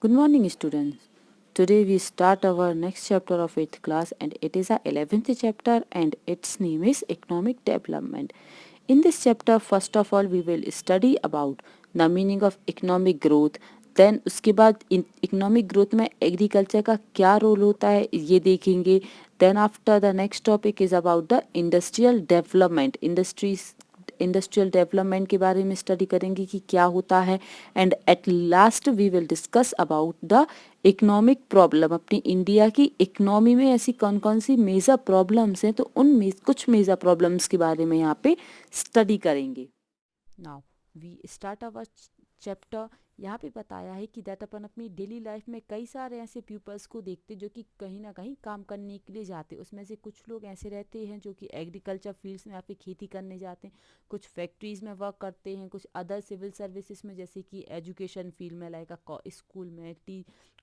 Good morning, students. Today we start our next chapter of 8th class, and it is our 11th chapter, and its name is Economic Development. In this chapter, first of all, we will study about the meaning of economic growth. Then उसके बाद economic growth में agriculture का क्या role होता है ये देखेंगे. Then after the next topic is about the industrial development. Industrial development के बारे में स्टडी करेंगे कि क्या होता है. And at last we will discuss about the economic problem. अपनी इंडिया की इकोनॉमी में ऐसी कौन कौन सी मेजर प्रॉब्लम्स हैं, तो उन कुछ मेजर प्रॉब्लम्स के बारे में यहाँ पे स्टडी करेंगे. Now we start our chapter. यहाँ पे बताया है कि दैट अपन अपनी डेली लाइफ में कई सारे ऐसे पीपल्स को देखते जो कि कहीं ना कहीं काम करने के लिए जाते. उसमें से कुछ लोग ऐसे रहते हैं जो कि एग्रीकल्चर फील्ड्स में या फिर खेती करने जाते हैं, कुछ फैक्ट्रीज में वर्क करते हैं, कुछ अदर सिविल सर्विसेज में जैसे कि एजुकेशन फील्ड में लाइक स्कूल में,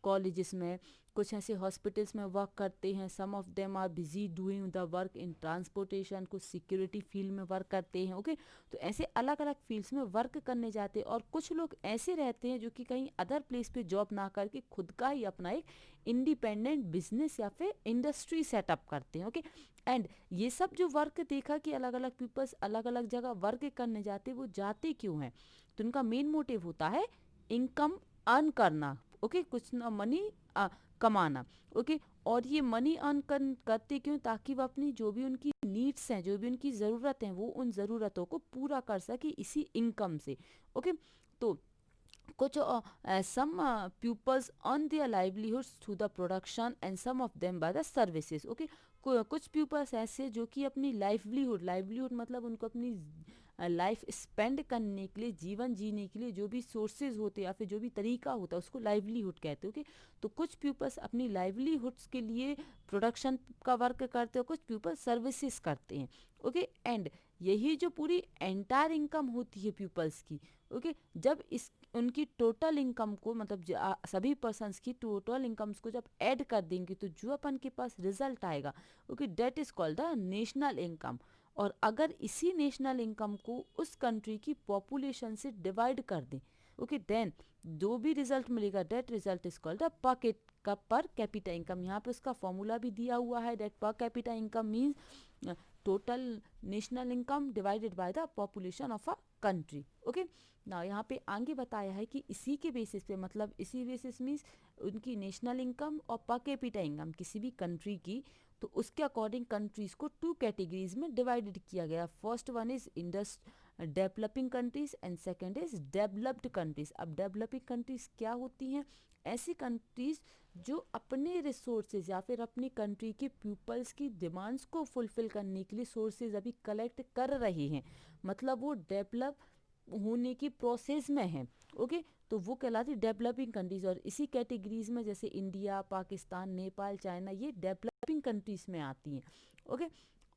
कॉलेजेस में, कुछ ऐसे हॉस्पिटल्स में वर्क करते हैं. Some of them are busy doing the work in transportation, कुछ सिक्योरिटी फील्ड में वर्क करते हैं. ओके, तो ऐसे अलग अलग फील्ड्स में वर्क करने जाते हैं. और कुछ लोग ऐसे रहते हैं जो कि कहीं अदर प्लेस पे जॉब ना करके खुद का ही अपना एक इंडिपेंडेंट बिजनेस या फिर इंडस्ट्री सेटअप करते हैं. ओके, एंड ये सब जो वर्क देखा कि अलग अलग पीपल्स अलग अलग जगह वर्क करने जाते, वो जाते क्यों हैं? तो उनका मेन मोटिव होता है इनकम अर्न करना. ओके, कुछ ना मनी कमाना. ओके, और ये मनी अर्न करते क्यों? ताकि वो अपनी जो भी उनकी नीड्स हैं, जो भी उनकी ज़रूरत हैं, वो उन ज़रूरतों को पूरा कर सके इसी इनकम से. ओके, तो कुछ some pupils earn their livelihoods through the production and some of them by the services. Okay, कुछ pupils ऐसे जो कि अपनी लाइवलीहुड मतलब उनको अपनी लाइफ स्पेंड करने के लिए, जीवन जीने के लिए जो भी सोर्सेज होते हैं या फिर जो भी तरीका होता है उसको लाइवलीहुड कहते हैं. ओके, तो कुछ पीपल्स अपनी लाइवलीहुड्स के लिए प्रोडक्शन का वर्क करते हैं, कुछ पीपल सर्विसेज करते हैं. ओके, एंड यही जो पूरी एंटायर इनकम होती है पीपल्स की. ओके, जब इस उनकी टोटल इनकम को मतलब सभी पर्सन्स की टोटल इनकम्स को जब ऐड कर देंगे तो जो अपन के पास रिजल्ट आएगा, okay, that is called the national income. और अगर इसी नेशनल इनकम को उस कंट्री की पॉपुलेशन से डिवाइड कर दें, ओके, देन जो भी रिजल्ट मिलेगा that result is called the per capita income. यहाँ पे उसका फॉर्मूला भी दिया हुआ है. That per capita income means total national income divided by the population of a country. Okay, ना यहाँ पे आगे बताया है कि इसी के बेसिस पे मतलब इसी बेसिस मीन्स उनकी नेशनल इनकम और पर कैपिटा इनकम किसी भी कंट्री की, तो उसके अकॉर्डिंग कंट्रीज को टू कैटेगरीज में डिवाइडेड किया गया. First one is developing countries and second is developed countries. अब डेवलपिंग कंट्रीज क्या होती हैं? ऐसी कंट्रीज जो अपने रिसोर्सेज या फिर अपनी कंट्री के पीपल्स की डिमांड्स को फुलफिल करने के लिए सोर्सेज अभी कलेक्ट कर रहे हैं, मतलब वो डेवलप होने की प्रोसेस में है. ओके, तो वो कहलाती डेवलपिंग कंट्रीज. और इसी कैटेगरीज में जैसे इंडिया, पाकिस्तान, नेपाल, चाइना, ये डेवलपिंग कंट्रीज में आती हैं. ओके,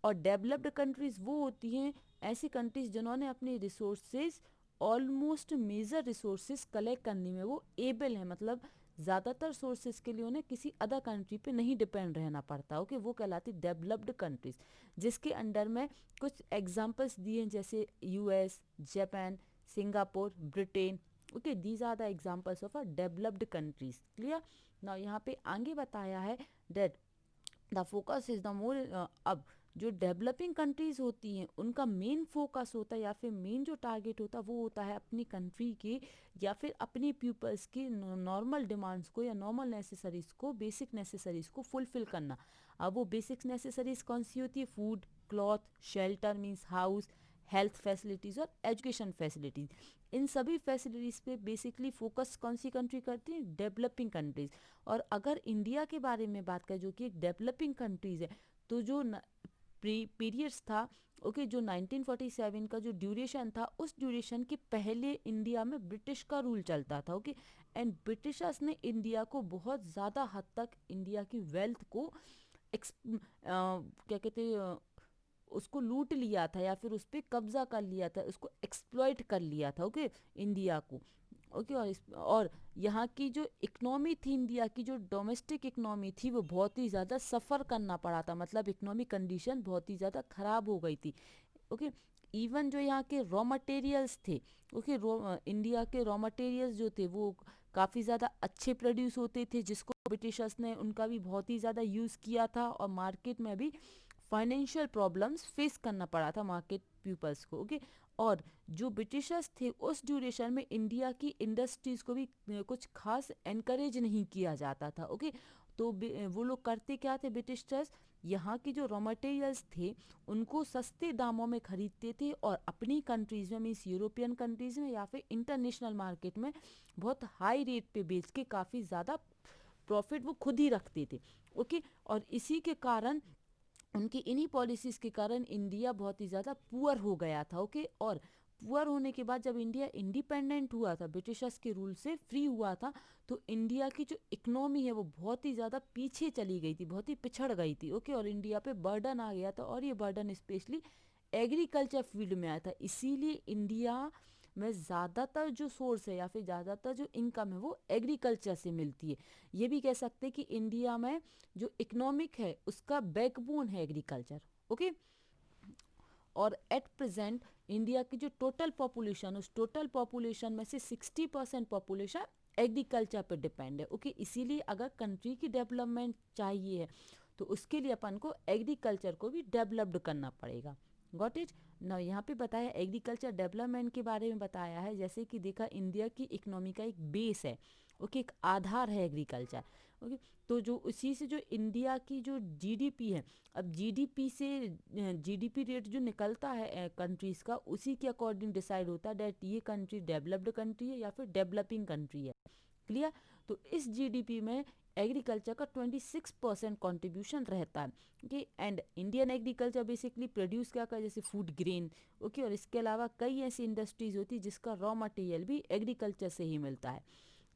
और डेवलप्ड कंट्रीज वो होती हैं ऐसी कंट्रीज जिन्होंने अपने resources almost major resources collect करने में वो एबल है, मतलब ज़्यादातर सोर्सेज के लिए उन्हें किसी अदर कंट्री पे नहीं डिपेंड रहना पड़ता. ओके, वो कहलाती डेवलप्ड कंट्रीज, जिसके अंडर में कुछ एग्जांपल्स दिए हैं जैसे US, Japan, Singapore, Britain. Okay, these are the examples of a developed countries. Clear? Now यहाँ पे आगे बताया है that the focus is the more. अब जो डेवलपिंग कंट्रीज होती हैं उनका मेन फोकस होता है या फिर मेन जो टारगेट होता है वो होता है अपनी कंट्री के या फिर अपने पीपल्स की नॉर्मल डिमांड्स को या नॉर्मल नेसेसरीज को, बेसिक नेसेसरीज को फुलफिल करना. अब वो बेसिक नेसेसरीज कौन सी होती है? Food, cloth, shelter means house, health facilities और एजुकेशन फैसिलिटीज़. इन सभी फैसिलिटीज़ पे बेसिकली फोकस कौन सी कंट्री करती है? Developing countries. और अगर इंडिया के बारे में बात करें जो कि एक डेवलपिंग कंट्रीज है, तो जो पीरियड्स था, ओके, जो 1947 का जो ड्यूरेशन था, उस ड्यूरेशन के पहले इंडिया में ब्रिटिश का रूल चलता था. ओके, एंड ब्रिटिशर्स ने इंडिया को बहुत ज़्यादा हद तक इंडिया की वेल्थ को क्या कहते हैं, उसको लूट लिया था या फिर उस पर कब्जा कर लिया था, उसको एक्सप्लॉइट कर लिया था. ओके, इंडिया को. ओके, और यहाँ की जो इकोनॉमी थी, इंडिया की जो डोमेस्टिक इकोनॉमी थी, वो बहुत ही ज़्यादा सफ़र करना पड़ा था, मतलब इकोनॉमिक कंडीशन बहुत ही ज़्यादा ख़राब हो गई थी. ओके, इवन जो यहाँ के रॉ मटेरियल्स थे, ओके, इंडिया के रॉ मटेरियल्स जो थे वो काफ़ी ज़्यादा अच्छे प्रोड्यूस होते थे, जिसको ब्रिटिशर्स ने उनका भी बहुत ही ज़्यादा यूज़ किया था, और मार्केट में भी फाइनेंशियल प्रॉब्लम्स फेस करना पड़ा था मार्केट पीपल्स को। ओके, और जो ब्रिटिशर्स थे उस ड्यूरेशन में इंडिया की इंडस्ट्रीज़ को भी कुछ खास एनकरेज नहीं किया जाता था। ओके, तो वो लोग करते क्या थे ब्रिटिशर्स, यहाँ की जो रॉ मटेरियल्स थे उनको सस्ते दामों में खरीदते थे, और अपनी कंट्रीज़ में, मीन्स यूरोपियन कंट्रीज़ में या फिर इंटरनेशनल मार्केट में बहुत हाई रेट पे बेच के काफ़ी ज़्यादा प्रॉफिट वो खुद ही रखते थे। ओके, और इसी के कारण, उनकी इन्हीं पॉलिसीज़ के कारण इंडिया बहुत ही ज़्यादा पुअर हो गया था। ओके, और पुअर होने के बाद जब इंडिया इंडिपेंडेंट हुआ था, ब्रिटिशर्स के रूल से फ्री हुआ था, तो इंडिया की जो इकोनॉमी है वो बहुत ही ज़्यादा पीछे चली गई थी, बहुत ही पिछड़ गई थी। ओके, और इंडिया पे बर्डन आ गया था, और ये बर्डन स्पेशली एग्रीकल्चर फील्ड में आया था। इसीलिए इंडिया में ज़्यादातर जो सोर्स है या फिर ज़्यादातर जो इनकम है वो एग्रीकल्चर से मिलती है। ये भी कह सकते हैं कि इंडिया में जो इकोनॉमिक है उसका बैकबोन है एग्रीकल्चर। ओके, और एट प्रेजेंट इंडिया की जो टोटल पॉपुलेशन, उस टोटल पॉपुलेशन में से 60% पॉपुलेशन एग्रीकल्चर पर डिपेंड है। ओके, इसीलिए अगर कंट्री की डेवलपमेंट चाहिए है तो उसके लिए अपन को एग्रीकल्चर को भी डेवलप्ड करना पड़ेगा। गॉट इट ना। यहाँ पे बताया एग्रीकल्चर डेवलपमेंट के बारे में बताया है, जैसे कि देखा इंडिया की इकोनॉमी का एक बेस है। ओके, एक आधार है एग्रीकल्चर। ओके, तो जो उसी से जो इंडिया की जो जीडीपी है, अब जीडीपी से जीडीपी रेट जो निकलता है कंट्रीज़ का, उसी के अकॉर्डिंग डिसाइड होता है डेट ये कंट्री डेवलप्ड कंट्री है या फिर डेवलपिंग कंट्री है। क्लियर। तो इस जीडीपी में एग्रीकल्चर का 26% कॉन्ट्रीब्यूशन रहता है। Okay, and Indian agriculture basically produce क्या कर, जैसे फूड ग्रेन। ओके, और इसके अलावा कई ऐसी इंडस्ट्रीज होती है जिसका रॉ मटेरियल भी एग्रीकल्चर से ही मिलता है।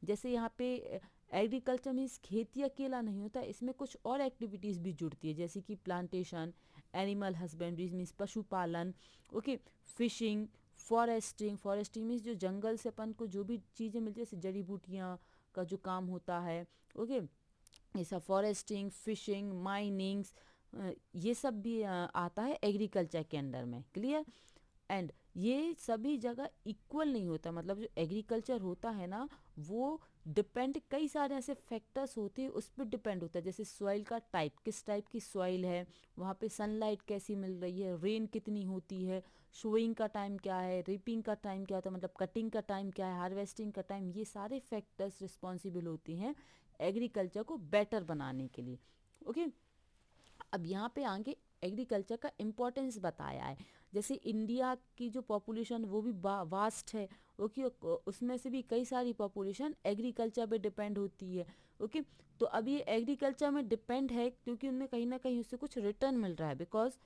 जैसे यहाँ पे एग्रीकल्चर मीन्स खेती अकेला नहीं होता, इसमें कुछ और एक्टिविटीज़ भी जुड़ती है, जैसे कि प्लांटेशन, एनिमल हस्बेंड्री मीन्स पशुपालन। Okay, fishing, foresting. Foresting means जो जंगल से अपन को जो भी चीज़ें मिलती है, जैसे जड़ी बूटियाँ का जो काम होता है। ओके, ऐसा फॉरेस्टिंग, फिशिंग, माइनिंग्स, ये सब भी आता है एग्रीकल्चर के अंडर में। क्लियर। एंड ये सभी जगह इक्वल नहीं होता, मतलब जो एग्रीकल्चर होता है ना वो डिपेंड, कई सारे ऐसे फैक्टर्स होते हैं उस पर डिपेंड होता है, जैसे सॉइल का टाइप, किस टाइप की सॉइल है, वहाँ पे सनलाइट कैसी मिल रही है, रेन कितनी होती है, शोइंग का टाइम क्या है, रिपिंग का टाइम क्या होता है, मतलब कटिंग का टाइम क्या है, हार्वेस्टिंग का टाइम, ये सारे फैक्टर्स रिस्पॉन्सिबल होते हैं एग्रीकल्चर को बेटर बनाने के लिए। ओके, अब यहाँ पे आगे एग्रीकल्चर का इम्पोर्टेंस बताया है। जैसे इंडिया की जो पॉपुलेशन वो भी वास्ट है। ओके, उसमें से भी कई सारी पॉपुलेशन एग्रीकल्चर पे डिपेंड होती है। ओके, तो अब ये एग्रीकल्चर में डिपेंड है क्योंकि उनमें कहीं ना कहीं उससे कुछ रिटर्न मिल रहा है, because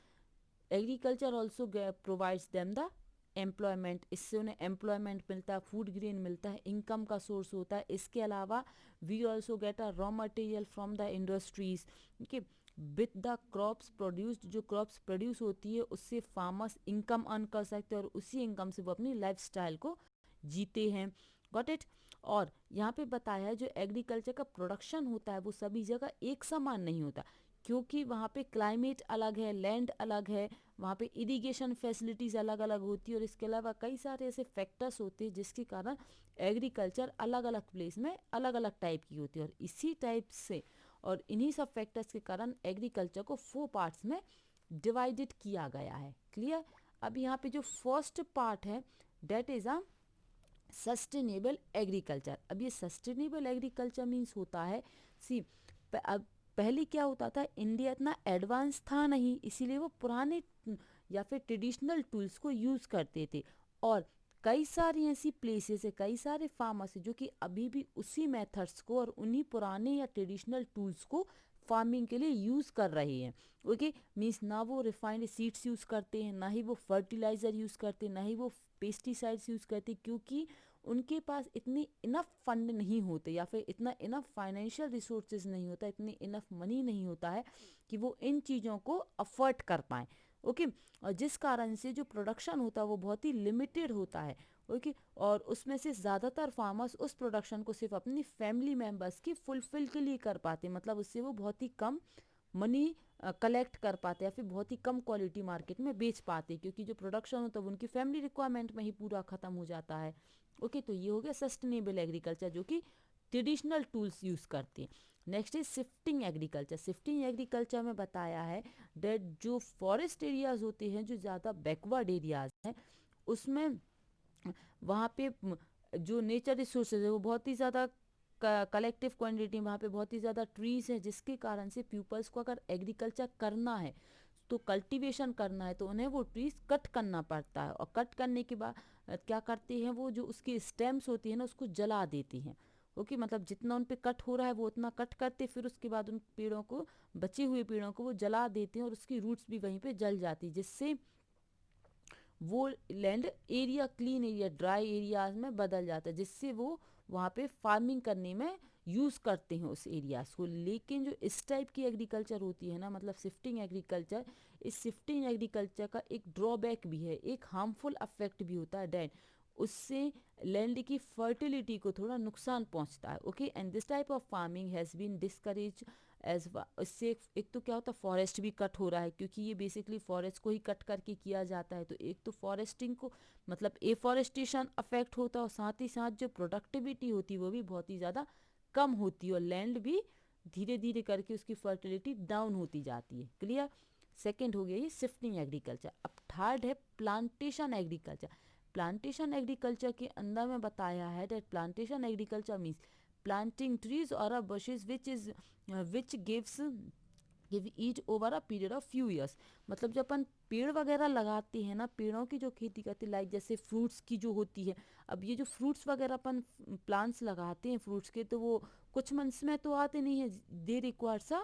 agriculture also provides them the employment, इससे उन्हें एम्प्लॉयमेंट मिलता है, फूड ग्रेन मिलता है, इनकम का सोर्स होता है। इसके अलावा we also get a raw material from the industries. Okay, with the crops produced, जो क्रॉप्स प्रोड्यूस होती है उससे फार्मर्स इनकम अर्न कर सकते हैं, और उसी इनकम से वो अपनी लाइफ स्टाइल को जीते हैं। Got it. और यहाँ पे बताया है जो एग्रीकल्चर का प्रोडक्शन होता है वो सभी जगह एक समान नहीं होता, क्योंकि वहाँ पे क्लाइमेट अलग है, लैंड अलग है, वहाँ पे इरिगेशन फैसिलिटीज़ अलग अलग होती है, और इसके अलावा कई सारे ऐसे फैक्टर्स होते हैं जिसके कारण एग्रीकल्चर अलग अलग प्लेस में अलग अलग टाइप की होती है। और इसी टाइप से और इन्हीं सब फैक्टर्स के कारण एग्रीकल्चर को 4 पार्ट्स में डिवाइडेड किया गया है। क्लियर। अब यहाँ पे जो फर्स्ट पार्ट है that is a sustainable agriculture. अब ये सस्टेनेबल एग्रीकल्चर मीन्स होता है, सी अब पहले क्या होता था, इंडिया इतना एडवांस था नहीं, इसीलिए वो पुराने या फिर ट्रेडिशनल टूल्स को यूज़ करते थे। और कई सारी ऐसी प्लेसेस है, कई सारे फार्मर्स है जो कि अभी भी उसी मेथड्स को और उन्हीं पुराने या ट्रेडिशनल टूल्स को फार्मिंग के लिए यूज़ कर रहे हैं। ओके, मीन्स ना वो रिफाइंड सीड्स यूज़ करते हैं, ना ही वो फर्टिलाइज़र यूज़ करते हैं, ना ही वो पेस्टिसाइड्स यूज़ करते, क्योंकि उनके पास इतनी इनफ फंड नहीं होते या फिर इतना इनफ फाइनेंशियल रिसोर्सेज नहीं होता, इतनी इनफ मनी नहीं होता है कि वो इन चीज़ों को अफोर्ड कर पाएँ। ओके, और जिस कारण से जो प्रोडक्शन होता है वो बहुत ही लिमिटेड होता है। ओके, और उसमें से ज़्यादातर फार्मर्स उस प्रोडक्शन को सिर्फ अपनी फैमिली मेम्बर्स की फुलफिल के लिए कर पाते, मतलब उससे वो बहुत ही कम मनी कलेक्ट कर पाते या फिर बहुत ही कम क्वालिटी मार्केट में बेच पाते, क्योंकि जो प्रोडक्शन होता है वो उनकी फैमिली रिक्वायरमेंट में ही पूरा ख़त्म हो जाता है। ओके, तो ये हो गया सस्टेनेबल एग्रीकल्चर जो कि ट्रेडिशनल टूल्स यूज़ करते हैं। Next is shifting agriculture. Shifting agriculture में बताया है डेट जो फॉरेस्ट एरियाज होते हैं, जो ज़्यादा बैकवर्ड एरियाज हैं, उसमें वहाँ पे जो नेचर रिसोर्सेज है वो बहुत ही ज़्यादा कलेक्टिव क्वांटिटी, वहाँ पे बहुत ही ज़्यादा ट्रीज है, जिसके कारण से पीपल्स को अगर एग्रीकल्चर करना है तो कल्टीवेशन करना है तो उन्हें वो ट्रीज कट करना पड़ता है, और कट करने के बाद क्या करते हैं, वो जो उसकी स्टेम्स होती है ना उसको जला देती हैं। ओके, मतलब जितना उन पे कट हो रहा है वो उतना कट करते, फिर उसके बाद उन पेड़ों को, बचे हुए पेड़ों को वो जला देते हैं और उसकी रूट्स भी वहीं पे जल जाती है, जिससे वो land area clean area dry areas में बदल जाता है, जिससे वो वहाँ पे फार्मिंग करने में यूज़ करते हैं उस एरियाज को। लेकिन जो इस टाइप की एग्रीकल्चर होती है ना, मतलब शिफ्टिंग एग्रीकल्चर, इस शिफ्टिंग एग्रीकल्चर का एक ड्रॉबैक भी है, एक हार्मफुल अफेक्ट भी होता है डैट उससे लैंड की फर्टिलिटी को थोड़ा नुकसान पहुंचता है। Okay, and this type of farming has been discourage as. इससे एक तो क्या होता है, फॉरेस्ट भी कट हो रहा है, क्योंकि ये बेसिकली फॉरेस्ट को ही कट करके किया जाता है, तो एक तो फॉरेस्टिंग को मतलब एफॉरेस्टेशन अफेक्ट होता है, और साथ ही साथ जो प्रोडक्टिविटी होती है वो भी बहुत ही ज़्यादा कम होती है, और लैंड भी धीरे धीरे करके उसकी फर्टिलिटी डाउन होती जाती है। क्लियर? सेकेंड हो गया ये शिफ्टिंग एग्रीकल्चर। अब थर्ड है प्लांटेशन एग्रीकल्चर। प्लांटेशन एग्रीकल्चर के अंदर में बताया है that plantation agriculture means planting trees or a bushes which give each over a period of few years। मतलब जब अपन पेड़ वगैरह लगाते हैं ना, पेड़ों की जो खेती करते हैं, लाइक जैसे फ्रूट्स की जो होती है, अब ये जो फ्रूट्स वगैरह अपन प्लांट्स लगाते हैं फ्रूट्स के, तो वो कुछ मंथ्स में तो आते नहीं है, दे रिक्वायर्स अ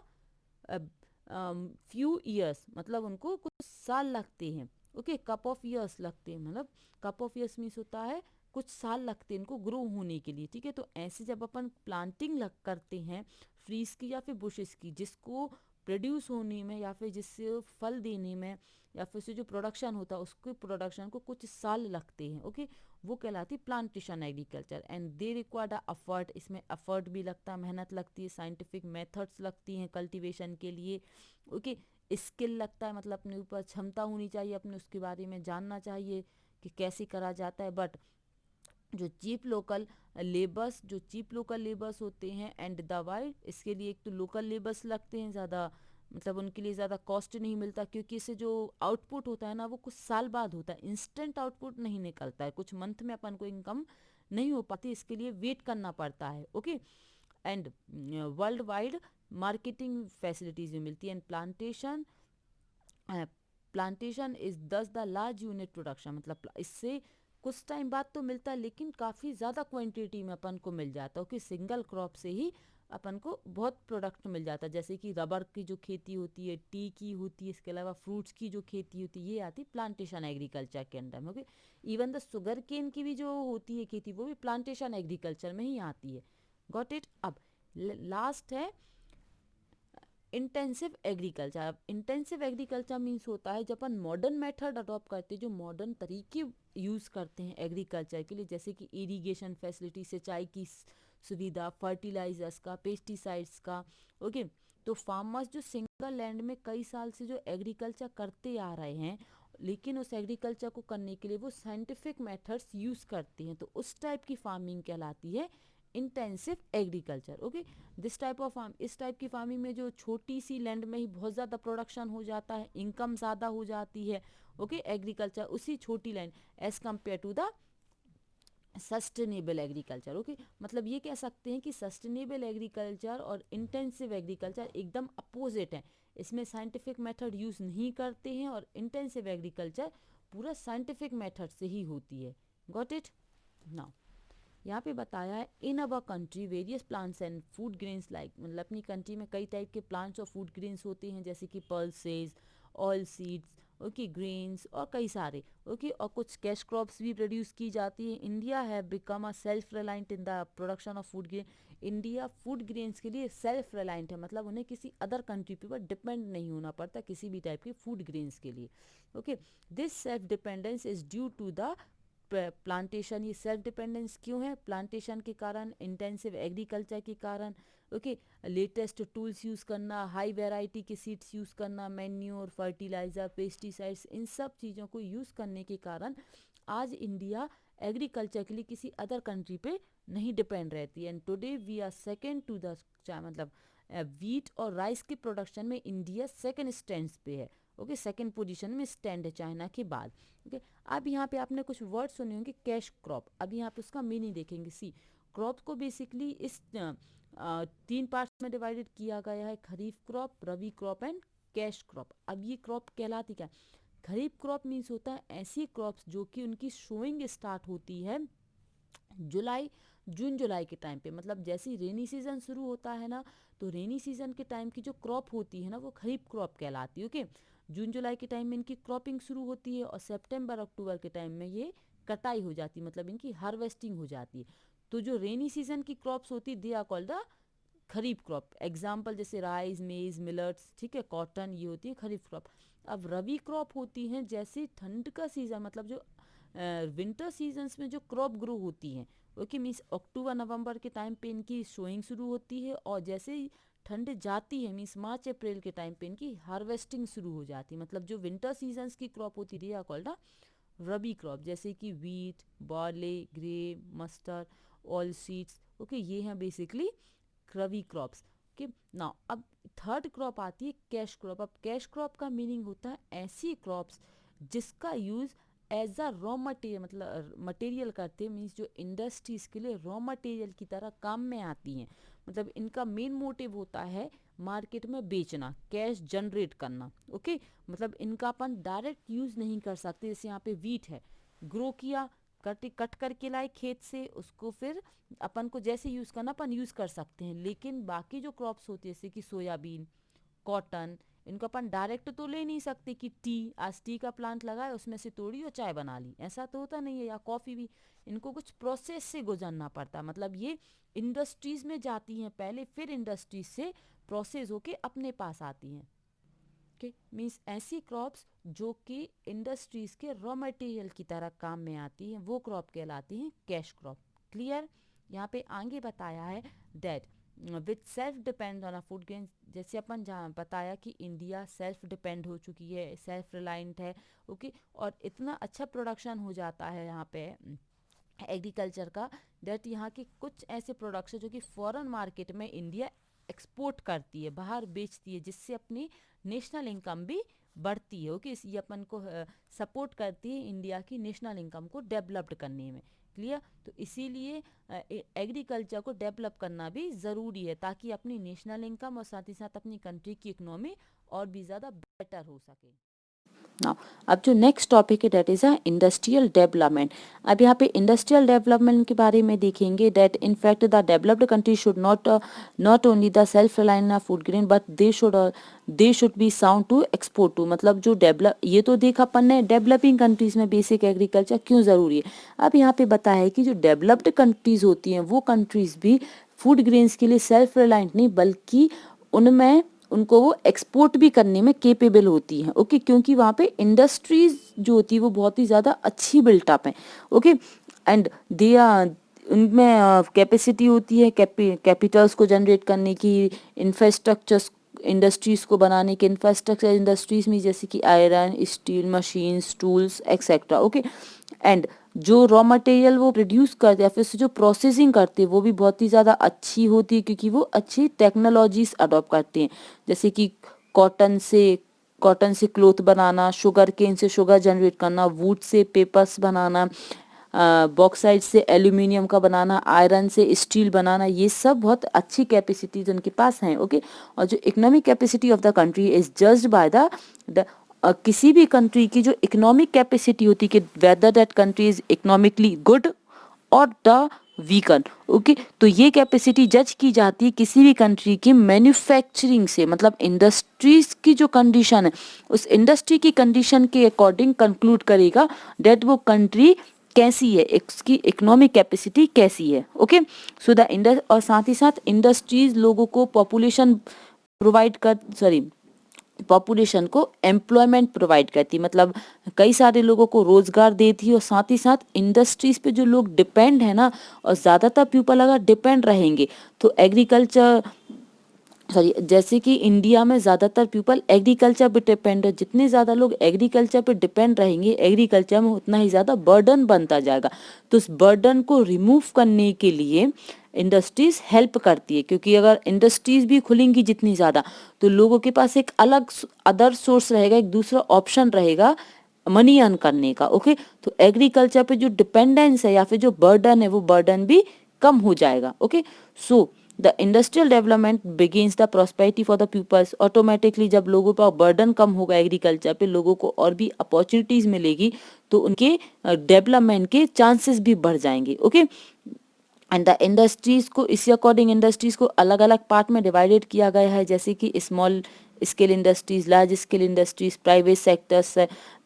फ्यू ईयर्स, मतलब उनको कुछ साल लगते हैं। ओके, कप ऑफ ईयर्स लगते हैं, मतलब कप ऑफ ईयर्स मीन्स होता है कुछ साल लगते हैं इनको ग्रो होने के लिए। ठीक है, तो ऐसे जब अपन प्लांटिंग करते हैं ट्रीज की या फिर बुशेस की, जिसको प्रोड्यूस होने में या फिर जिससे फल देने में या फिर उससे जो प्रोडक्शन होता है उसके प्रोडक्शन को कुछ साल लगते हैं। ओके, वो कहलाती plantation agriculture, and they required effort. इसमें अफर्ट भी लगता है, मेहनत लगती है, साइंटिफिक मेथड्स लगती हैं कल्टीवेशन के लिए। ओके, स्किल लगता है, मतलब अपने ऊपर क्षमता होनी चाहिए, अपने उसके बारे में जानना चाहिए कि कैसे करा जाता है। बट जो चीप लोकल लेबर्स होते हैं एंड द वाइड, इसके लिए एक तो लोकल लेबर्स लगते हैं ज़्यादा, मतलब उनके लिए ज़्यादा कॉस्ट नहीं मिलता, क्योंकि इससे जो आउटपुट होता है ना वो कुछ साल बाद होता है, इंस्टेंट आउटपुट नहीं निकलता है, कुछ मंथ में अपन को इनकम नहीं हो पाती, इसके लिए वेट करना पड़ता है। Okay, and world wide marketing facilities भी मिलती है। एंड प्लांटेशन इज दस द लार्ज यूनिट प्रोडक्शन, मतलब इससे कुछ टाइम बाद तो मिलता है लेकिन काफ़ी ज़्यादा क्वांटिटी में अपन को मिल जाता है कि सिंगल क्रॉप से ही अपन को बहुत प्रोडक्ट मिल जाता है। जैसे कि रबर की जो खेती होती है, टी की होती है, इसके अलावा फ्रूट्स की जो खेती होती है, ये आती है प्लांटेशन एग्रीकल्चर के अंडर में। Okay, even the sugar cane की भी जो होती है खेती, वो भी प्लांटेशन एग्रीकल्चर में ही आती है। Got it? अब लास्ट है इंटेंसिव एग्रीकल्चर। अब इंटेंसिव एग्रीकल्चर मीन्स होता है जब अपन मॉडर्न मेथड अडॉप्ट करते हैं, जो मॉडर्न तरीके यूज़ करते हैं एग्रीकल्चर के लिए, जैसे कि इरिगेशन फैसिलिटी, सिंचाई की सुविधा, फर्टिलाइजर्स का, पेस्टिसाइड्स का। ओके, तो फार्मर्स जो सिंगल लैंड में कई साल से जो एग्रीकल्चर करते आ रहे हैं, लेकिन उस एग्रीकल्चर को करने के लिए वो साइंटिफिक मेथड्स यूज़ करते हैं, तो उस टाइप की फार्मिंग कहलाती है intensive agriculture. Okay, this type of farm, इस टाइप की फार्मिंग में जो छोटी सी लैंड में ही बहुत ज़्यादा प्रोडक्शन हो जाता है, इनकम ज़्यादा हो जाती है। ओके, एग्रीकल्चर उसी छोटी land as compare to the sustainable agriculture. Okay, मतलब ये कह सकते हैं कि सस्टेनेबल एग्रीकल्चर और इंटेंसिव एग्रीकल्चर एकदम अपोजिट हैं। इसमें साइंटिफिक मेथड यूज़ नहीं करते हैं, और इंटेंसिव एग्रीकल्चर पूरा साइंटिफिक मेथड से ही होती है। Got it? नाउ यहाँ पे बताया है in our country various plants and food grains, like मतलब अपनी कंट्री में कई टाइप के प्लांट्स और फूड ग्रेन्स होते हैं, जैसे कि pulses, oil seeds, okay, grains और कई सारे। ओके, और कुछ कैश क्रॉप्स भी प्रोड्यूस की जाती है। इंडिया है become a self reliant in the production of food grain. India food grains के लिए सेल्फ रिलायंट है, मतलब उन्हें किसी अदर कंट्री पे डिपेंड नहीं होना पड़ता किसी भी टाइप के फूड ग्रेन्स के लिए। Okay, this self dependence is due to the plantation, ये सेल्फ डिपेंडेंस क्यों है? प्लांटेशन के कारण, इंटेंसिव एग्रीकल्चर के कारण, ओके, लेटेस्ट टूल्स यूज़ करना, हाई वैरायटी के सीड्स यूज़ करना, मैन्योर, फर्टिलाइज़र, पेस्टिसाइड्स, इन सब चीज़ों को यूज़ करने के कारण आज इंडिया एग्रीकल्चर के लिए किसी अदर कंट्री पे नहीं डिपेंड रहती है। And today we are second to the, मतलब वीट और राइस के प्रोडक्शन में इंडिया सेकेंड स्टैंड पे है, ओके, सेकेंड पोजीशन में स्टैंड है चाइना के बाद, ओके। अब यहाँ पे आपने कुछ वर्ड सुने होंगे, कैश क्रॉप। अब यहाँ पे उसका मीनिंग देखेंगे। सी क्रॉप को बेसिकली इस 3 पार्ट्स में डिवाइडेड किया गया है, kharif crop, rabi crop and cash crop. अब ये क्रॉप कहलाती क्या? खरीफ क्रॉप मीन्स होता है ऐसी क्रॉप्स जो कि उनकी शोइंग स्टार्ट होती है जून जुलाई के टाइम पे, मतलब जैसे ही रेनी सीजन शुरू होता है ना, तो रेनी सीजन के टाइम की जो क्रॉप होती है ना, वो खरीफ क्रॉप कहलाती है, ओके। जून जुलाई के टाइम में इनकी क्रॉपिंग शुरू होती है और सितंबर अक्टूबर के टाइम में ये कटाई हो जाती है, मतलब इनकी हार्वेस्टिंग हो जाती है। तो जो रेनी सीजन की क्रॉप्स होती है they are called the kharif crop. Example जैसे राइस, मेज, मिलट्स, ठीक है, कॉटन, ये होती है खरीफ क्रॉप। अब रबी क्रॉप होती हैं जैसे ठंड का सीजन, मतलब जो विंटर सीजन्स में जो क्रॉप ग्रो होती हैं, ओके, मीन्स अक्टूबर नवंबर के टाइम पे इनकी सोइंग शुरू होती है और जैसे ही ठंड जाती है मीन्स मार्च अप्रैल के टाइम पे इनकी हार्वेस्टिंग शुरू हो जाती है। मतलब जो विंटर सीजन्स की क्रॉप होती है या कॉल्ड रबी क्रॉप, जैसे कि wheat, barley, gram, mustard, oil seeds, okay, ये हैं basically rabi crops, okay. Now अब थर्ड क्रॉप आती है कैश क्रॉप। अब कैश क्रॉप का मीनिंग होता है ऐसी क्रॉप्स जिसका use as a raw material, मतलब मटेरियल करते हैं, मीन्स जो इंडस्ट्रीज के लिए रॉ मटेरियल की तरह काम में आती हैं। मतलब इनका मेन मोटिव होता है मार्केट में बेचना, कैश जनरेट करना, ओके। मतलब इनका अपन डायरेक्ट यूज़ नहीं कर सकते। जैसे यहाँ पे वीट है, ग्रो किया, कट करके लाए खेत से, उसको फिर अपन को जैसे यूज़ करना अपन यूज़ कर सकते हैं। लेकिन बाकी जो क्रॉप्स होती है जैसे कि सोयाबीन, कॉटन, इनको अपन डायरेक्ट तो ले नहीं सकते कि टी, आज टी का प्लांट लगाए उसमें से तोड़ी और चाय बना ली, ऐसा तो होता नहीं है। या कॉफ़ी भी, इनको कुछ प्रोसेस से गुजरना पड़ता है। मतलब ये इंडस्ट्रीज़ में जाती हैं पहले, फिर इंडस्ट्रीज से प्रोसेस होके अपने पास आती हैं, ओके। मीन्स ऐसी क्रॉप्स जो कि इंडस्ट्रीज के रॉ मटेरियल की तरह काम में आती हैं, वो क्रॉप कहलाती हैं कैश क्रॉप। क्लियर? यहाँ पे आगे बताया है that with self depend on a food grain. जैसे अपन जहाँ बताया कि इंडिया सेल्फ डिपेंड हो चुकी है, सेल्फ रिलायंट है, ओके। और इतना अच्छा प्रोडक्शन हो जाता है यहाँ पे एग्रीकल्चर का, दैट यहाँ के कुछ ऐसे प्रोडक्ट्स जो कि फॉरेन मार्केट में इंडिया एक्सपोर्ट करती है, बाहर बेचती है, जिससे अपनी नेशनल इनकम भी बढ़ती है, ओके। ये अपन को सपोर्ट करती है इंडिया की नेशनल इनकम को डेवलप्ड करने में। क्लियर? तो इसीलिए एग्रीकल्चर को डेवलप करना भी ज़रूरी है, ताकि अपनी नेशनल इनकम और साथ ही साथ अपनी कंट्री की इकोनॉमी और भी ज़्यादा बेटर हो सके। नाउ अब जो नेक्स्ट टॉपिक है that is a industrial development. अब यहाँ पे इंडस्ट्रियल डेवलपमेंट के बारे में देखेंगे that in fact the developed country should not only the self reliant food grain but they should be sound to export too. मतलब जो डेवलप, ये तो देखा अपन ने डेवलपिंग कंट्रीज में बेसिक एग्रीकल्चर क्यों ज़रूरी है। अब यहाँ पे बताया है कि जो डेवलप्ड कंट्रीज होती हैं वो कंट्रीज भी फूड ग्रेन्स के लिए सेल्फ रिलायंट नहीं, बल्कि उनमें उनको वो एक्सपोर्ट भी करने में केपेबल होती हैं, ओके। क्योंकि वहाँ पे इंडस्ट्रीज जो होती है वो बहुत ही ज़्यादा अच्छी बिल्टअप हैं, ओके। एंड दे आर, उनमें कैपेसिटी होती है कैपिटल्स को जनरेट करने की, इंफ्रास्ट्रक्चर्स इंडस्ट्रीज़ को बनाने के, इंफ्रास्ट्रक्चर इंडस्ट्रीज़ में जैसे कि iron, steel, machines, tools etcetera, okay. And जो रॉ मटेरियल वो प्रोड्यूस करते हैं फिर से जो प्रोसेसिंग करते हैं वो भी बहुत ही ज़्यादा अच्छी होती है, क्योंकि वो अच्छी टेक्नोलॉजीज अडॉप्ट करते हैं। जैसे कि कॉटन से क्लोथ बनाना, शुगर केन से शुगर जनरेट करना, would say papers banana, bauxite से एल्यूमिनियम का बनाना, आयरन से स्टील बनाना, ये सब बहुत अच्छी कैपेसिटीज उनके पास हैं, ओके। और जो economic capacity of the country is judged by the किसी भी कंट्री की जो इकोनॉमिक कैपेसिटी होती है कि whether that country is economically good और द वीकन, ओके। तो ये कैपेसिटी जज की जाती है किसी भी कंट्री की मैन्युफैक्चरिंग से, मतलब इंडस्ट्रीज की जो कंडीशन है उस इंडस्ट्री की कंडीशन के अकॉर्डिंग कंक्लूड करेगा डेट वो कंट्री कैसी है, इसकी इकोनॉमिक कैपेसिटी कैसी है, ओके। सो द और साथ ही साथ इंडस्ट्रीज लोगों को पॉपुलेशन प्रोवाइड कर पॉपुलेशन को एम्प्लॉयमेंट प्रोवाइड करती, मतलब कई सारे लोगों को रोजगार देती है, और साथ ही साथ इंडस्ट्रीज पे जो लोग डिपेंड है ना, और ज़्यादातर पीपल अगर डिपेंड रहेंगे तो एग्रीकल्चर, सॉरी, जैसे कि इंडिया में ज़्यादातर पीपल एग्रीकल्चर पे डिपेंड है, जितने ज़्यादा लोग एग्रीकल्चर पे डिपेंड रहेंगे एग्रीकल्चर में, उतना ही ज़्यादा बर्डन बनता जाएगा। तो उस बर्डन को रिमूव करने के लिए इंडस्ट्रीज हेल्प करती है, क्योंकि अगर इंडस्ट्रीज भी खुलेंगी जितनी ज़्यादा, तो लोगों के पास एक अलग अदर सोर्स रहेगा, एक दूसरा ऑप्शन रहेगा मनी अर्न करने का। ओके, तो एग्रीकल्चर पे जो डिपेंडेंस है या फिर जो बर्डन है, वो बर्डन भी कम हो जाएगा। Okay, so the industrial development begins the prosperity for the peoples. Automatically जब लोगों पर बर्डन कम होगा एग्रीकल्चर पे, लोगों को और भी अपॉर्चुनिटीज मिलेगी, तो उनके डेवलपमेंट के चांसेस भी बढ़ जाएंगे। ओके, एंड द इंडस्ट्रीज को इसी अकॉर्डिंग इंडस्ट्रीज को अलग अलग पार्ट में डिवाइडेड किया गया है, जैसे कि small scale industries, large scale industries, private sectors,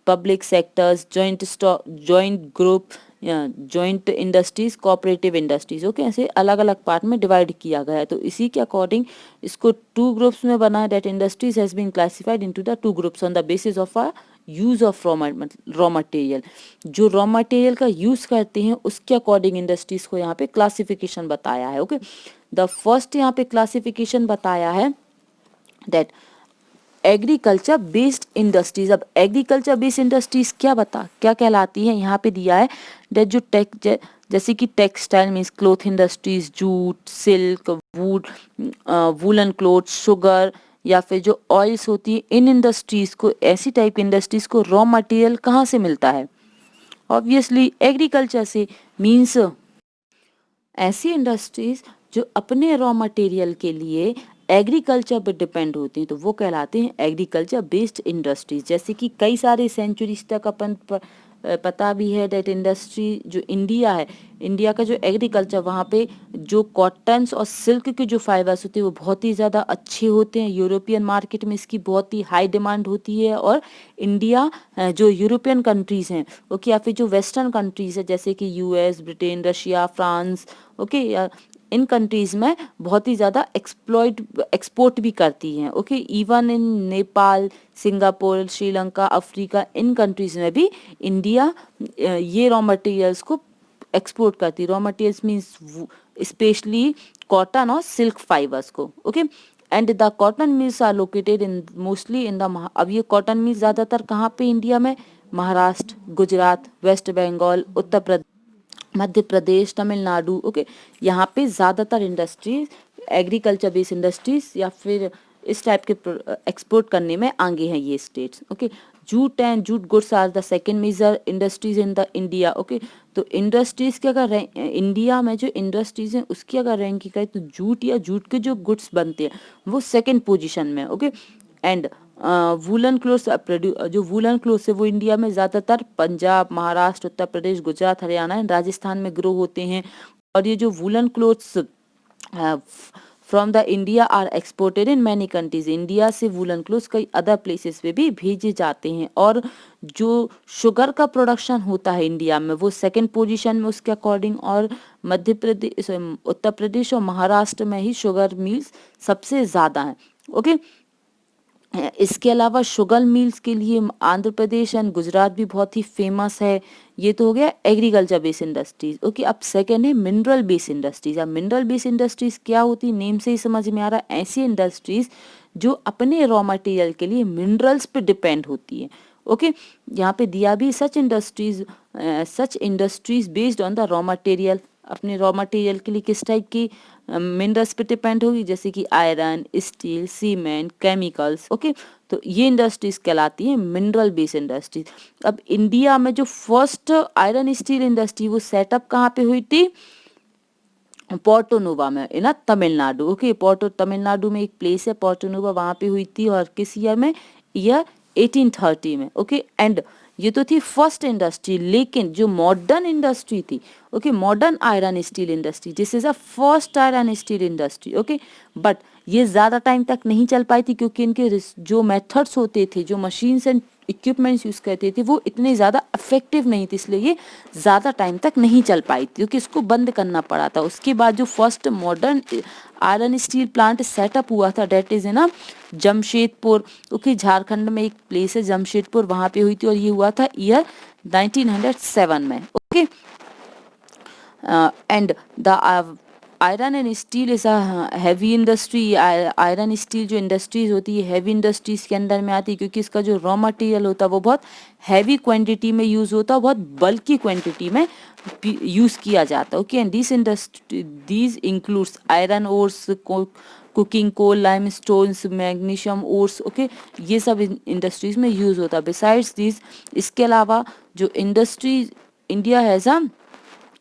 public sectors, joint group, joint industries, cooperative industries. Okay, ऐसे अलग अलग पार्ट में डिवाइड किया गया है। तो इसी के अकॉर्डिंग इसको टू ग्रुप्स में बना है, that industries has been classified into the two groups on the basis of a use of raw material. जो रॉ मटेरियल का यूज करते हैं उसके अकॉर्डिंग इंडस्ट्रीज को यहाँ पे क्लासिफिकेशन बताया है। ओके, द फर्स्ट यहाँ पे क्लासिफिकेशन बताया है दैट एग्रीकल्चर बेस्ड इंडस्ट्रीज। अब एग्रीकल्चर बेस्ड इंडस्ट्रीज क्या कहलाती है, यहाँ पे दिया है दैट जो जैसे कि textile means cloth industries, jute, silk, woollen cloth, sugar, या फिर जो ऑयल्स होती है, इन इंडस्ट्रीज को, ऐसी टाइप की इंडस्ट्रीज को रॉ मटेरियल कहाँ से मिलता है? ऑब्वियसली एग्रीकल्चर से। मीन्स ऐसी इंडस्ट्रीज जो अपने रॉ मटेरियल के लिए एग्रीकल्चर पर डिपेंड होती हैं, तो वो कहलाते हैं एग्रीकल्चर बेस्ड इंडस्ट्रीज। जैसे कि कई सारे सेंचुरीज तक अपन पता भी है दैट इंडस्ट्री जो इंडिया है, इंडिया का जो एग्रीकल्चर, वहाँ पे जो कॉटन्स और सिल्क के जो फाइबर्स होते हैं वो बहुत ही ज़्यादा अच्छे होते हैं। यूरोपियन मार्केट में इसकी बहुत ही हाई डिमांड होती है, और इंडिया जो यूरोपियन कंट्रीज़ हैं, ओके, या फिर जो वेस्टर्न कंट्रीज़ है जैसे कि US, Britain, Russia, France, okay, या इन कंट्रीज में बहुत ही ज़्यादा एक्सपोर्ट भी करती हैं। Okay, even in Nepal, Singapore, Sri Lanka, Africa, in countries में भी इंडिया ये रॉ मटेरियल्स को एक्सपोर्ट करती है। Raw materials means specially cotton और सिल्क फाइबर्स को। Okay, and the cotton mills are located in mostly in the, अब ये कॉटन मिल्स ज़्यादातर कहाँ पे इंडिया में? महाराष्ट्र, गुजरात, वेस्ट बंगाल, उत्तर प्रदेश, मध्य प्रदेश, तमिलनाडु। ओके, यहाँ पे ज़्यादातर इंडस्ट्रीज एग्रीकल्चर बेस्ड इंडस्ट्रीज या फिर इस टाइप के एक्सपोर्ट करने में आगे हैं ये states. Okay, jute and jute goods are the second major industries in the India. Okay, तो इंडस्ट्रीज की अगर इंडिया में जो इंडस्ट्रीज हैं उसकी अगर रैंकिंग करें तो जूट या जूट के जो गुड्स बनते हैं वो सेकेंड पोजिशन में। ओके, एंड वूलन क्लोथ्स जो वूलन क्लोथ्स है वो इंडिया में ज़्यादातर पंजाब, महाराष्ट्र, उत्तर प्रदेश, गुजरात, हरियाणा एंड राजस्थान में ग्रो होते हैं। और ये जो woollen clothes from the India are exported in many countries. India से वूलन क्लोथ्स कई अदर प्लेसेस पे भी भेजे जाते हैं। और जो शुगर का प्रोडक्शन होता है इंडिया में वो सेकंड पोजीशन में उसके अकॉर्डिंग, और मध्य प्रदेश, उत्तर प्रदेश और महाराष्ट्र में ही शुगर मिल्स सबसे ज़्यादा हैं। ओके, इसके अलावा शुगर मिल्स के लिए आंध्र प्रदेश एंड गुजरात भी बहुत ही फेमस है। ये तो हो गया एग्रीकल्चर बेस्ड इंडस्ट्रीज। ओके, अब सेकंड है मिनरल बेस्ड इंडस्ट्रीज। अब मिनरल बेस्ड इंडस्ट्रीज क्या होती है, नेम से ही समझ में आ रहा है, ऐसी इंडस्ट्रीज जो अपने रॉ मटेरियल के लिए मिनरल्स पे डिपेंड होती है। ओके, यहाँ पे दिया भी such industries based on the raw material, अपने रॉ मटेरियल के लिए किस टाइप की मिनरल्स पे डिपेंड होगी, जैसे कि iron, steel, cement, chemicals. Okay, तो ये इंडस्ट्रीज कहलाती हैं मिनरल बेस्ड इंडस्ट्रीज। अब इंडिया में जो फर्स्ट आयरन स्टील इंडस्ट्री वो सेटअप कहाँ पे हुई थी? पोर्टो नोवा में, इन तमिलनाडु। ओके, तमिलनाडु में एक प्लेस है पोर्टो नोवा, वहाँ पे हुई थी। और किस ईयर में? ईयर 1830 में। ओके, एंड ये तो थी फर्स्ट इंडस्ट्री, लेकिन जो मॉडर्न इंडस्ट्री थी, okay, modern iron steel industry, this is a first iron steel industry. Okay, but ये ज़्यादा टाइम तक नहीं चल पाई थी, क्योंकि इनके जो मेथड्स होते थे, जो मशीन्स एंड इक्विपमेंट्स यूज़ करते थे वो इतने ज़्यादा इफेक्टिव नहीं थे, इसलिए ये ज़्यादा टाइम तक नहीं चल पाई थी क्योंकि इसको बंद करना पड़ा था। उसके बाद जो first modern iron steel plant setup हुआ था that is in Jamshedpur, okay, Jharkhand में एक प्लेस है जमशेदपुर, वहाँ पे हुई थी और ये हुआ था ईयर 1907 में, okay. And the iron and steel is a heavy industry. Iron steel जो इंडस्ट्रीज होती है हैवी इंडस्ट्रीज के अंदर में आती है क्योंकि इसका जो रॉ मटेरियल होता है वो बहुत हैवी क्वांटिटी में यूज होता है, बहुत बल्कि क्वांटिटी में यूज किया जाता है, okay. And these includes iron ores, cooking coal, lime stones, magnesium ores, okay, ये सब इंडस्ट्रीज में यूज होता है। बिसाइड्स दिस, इसके अलावा जो industries India has a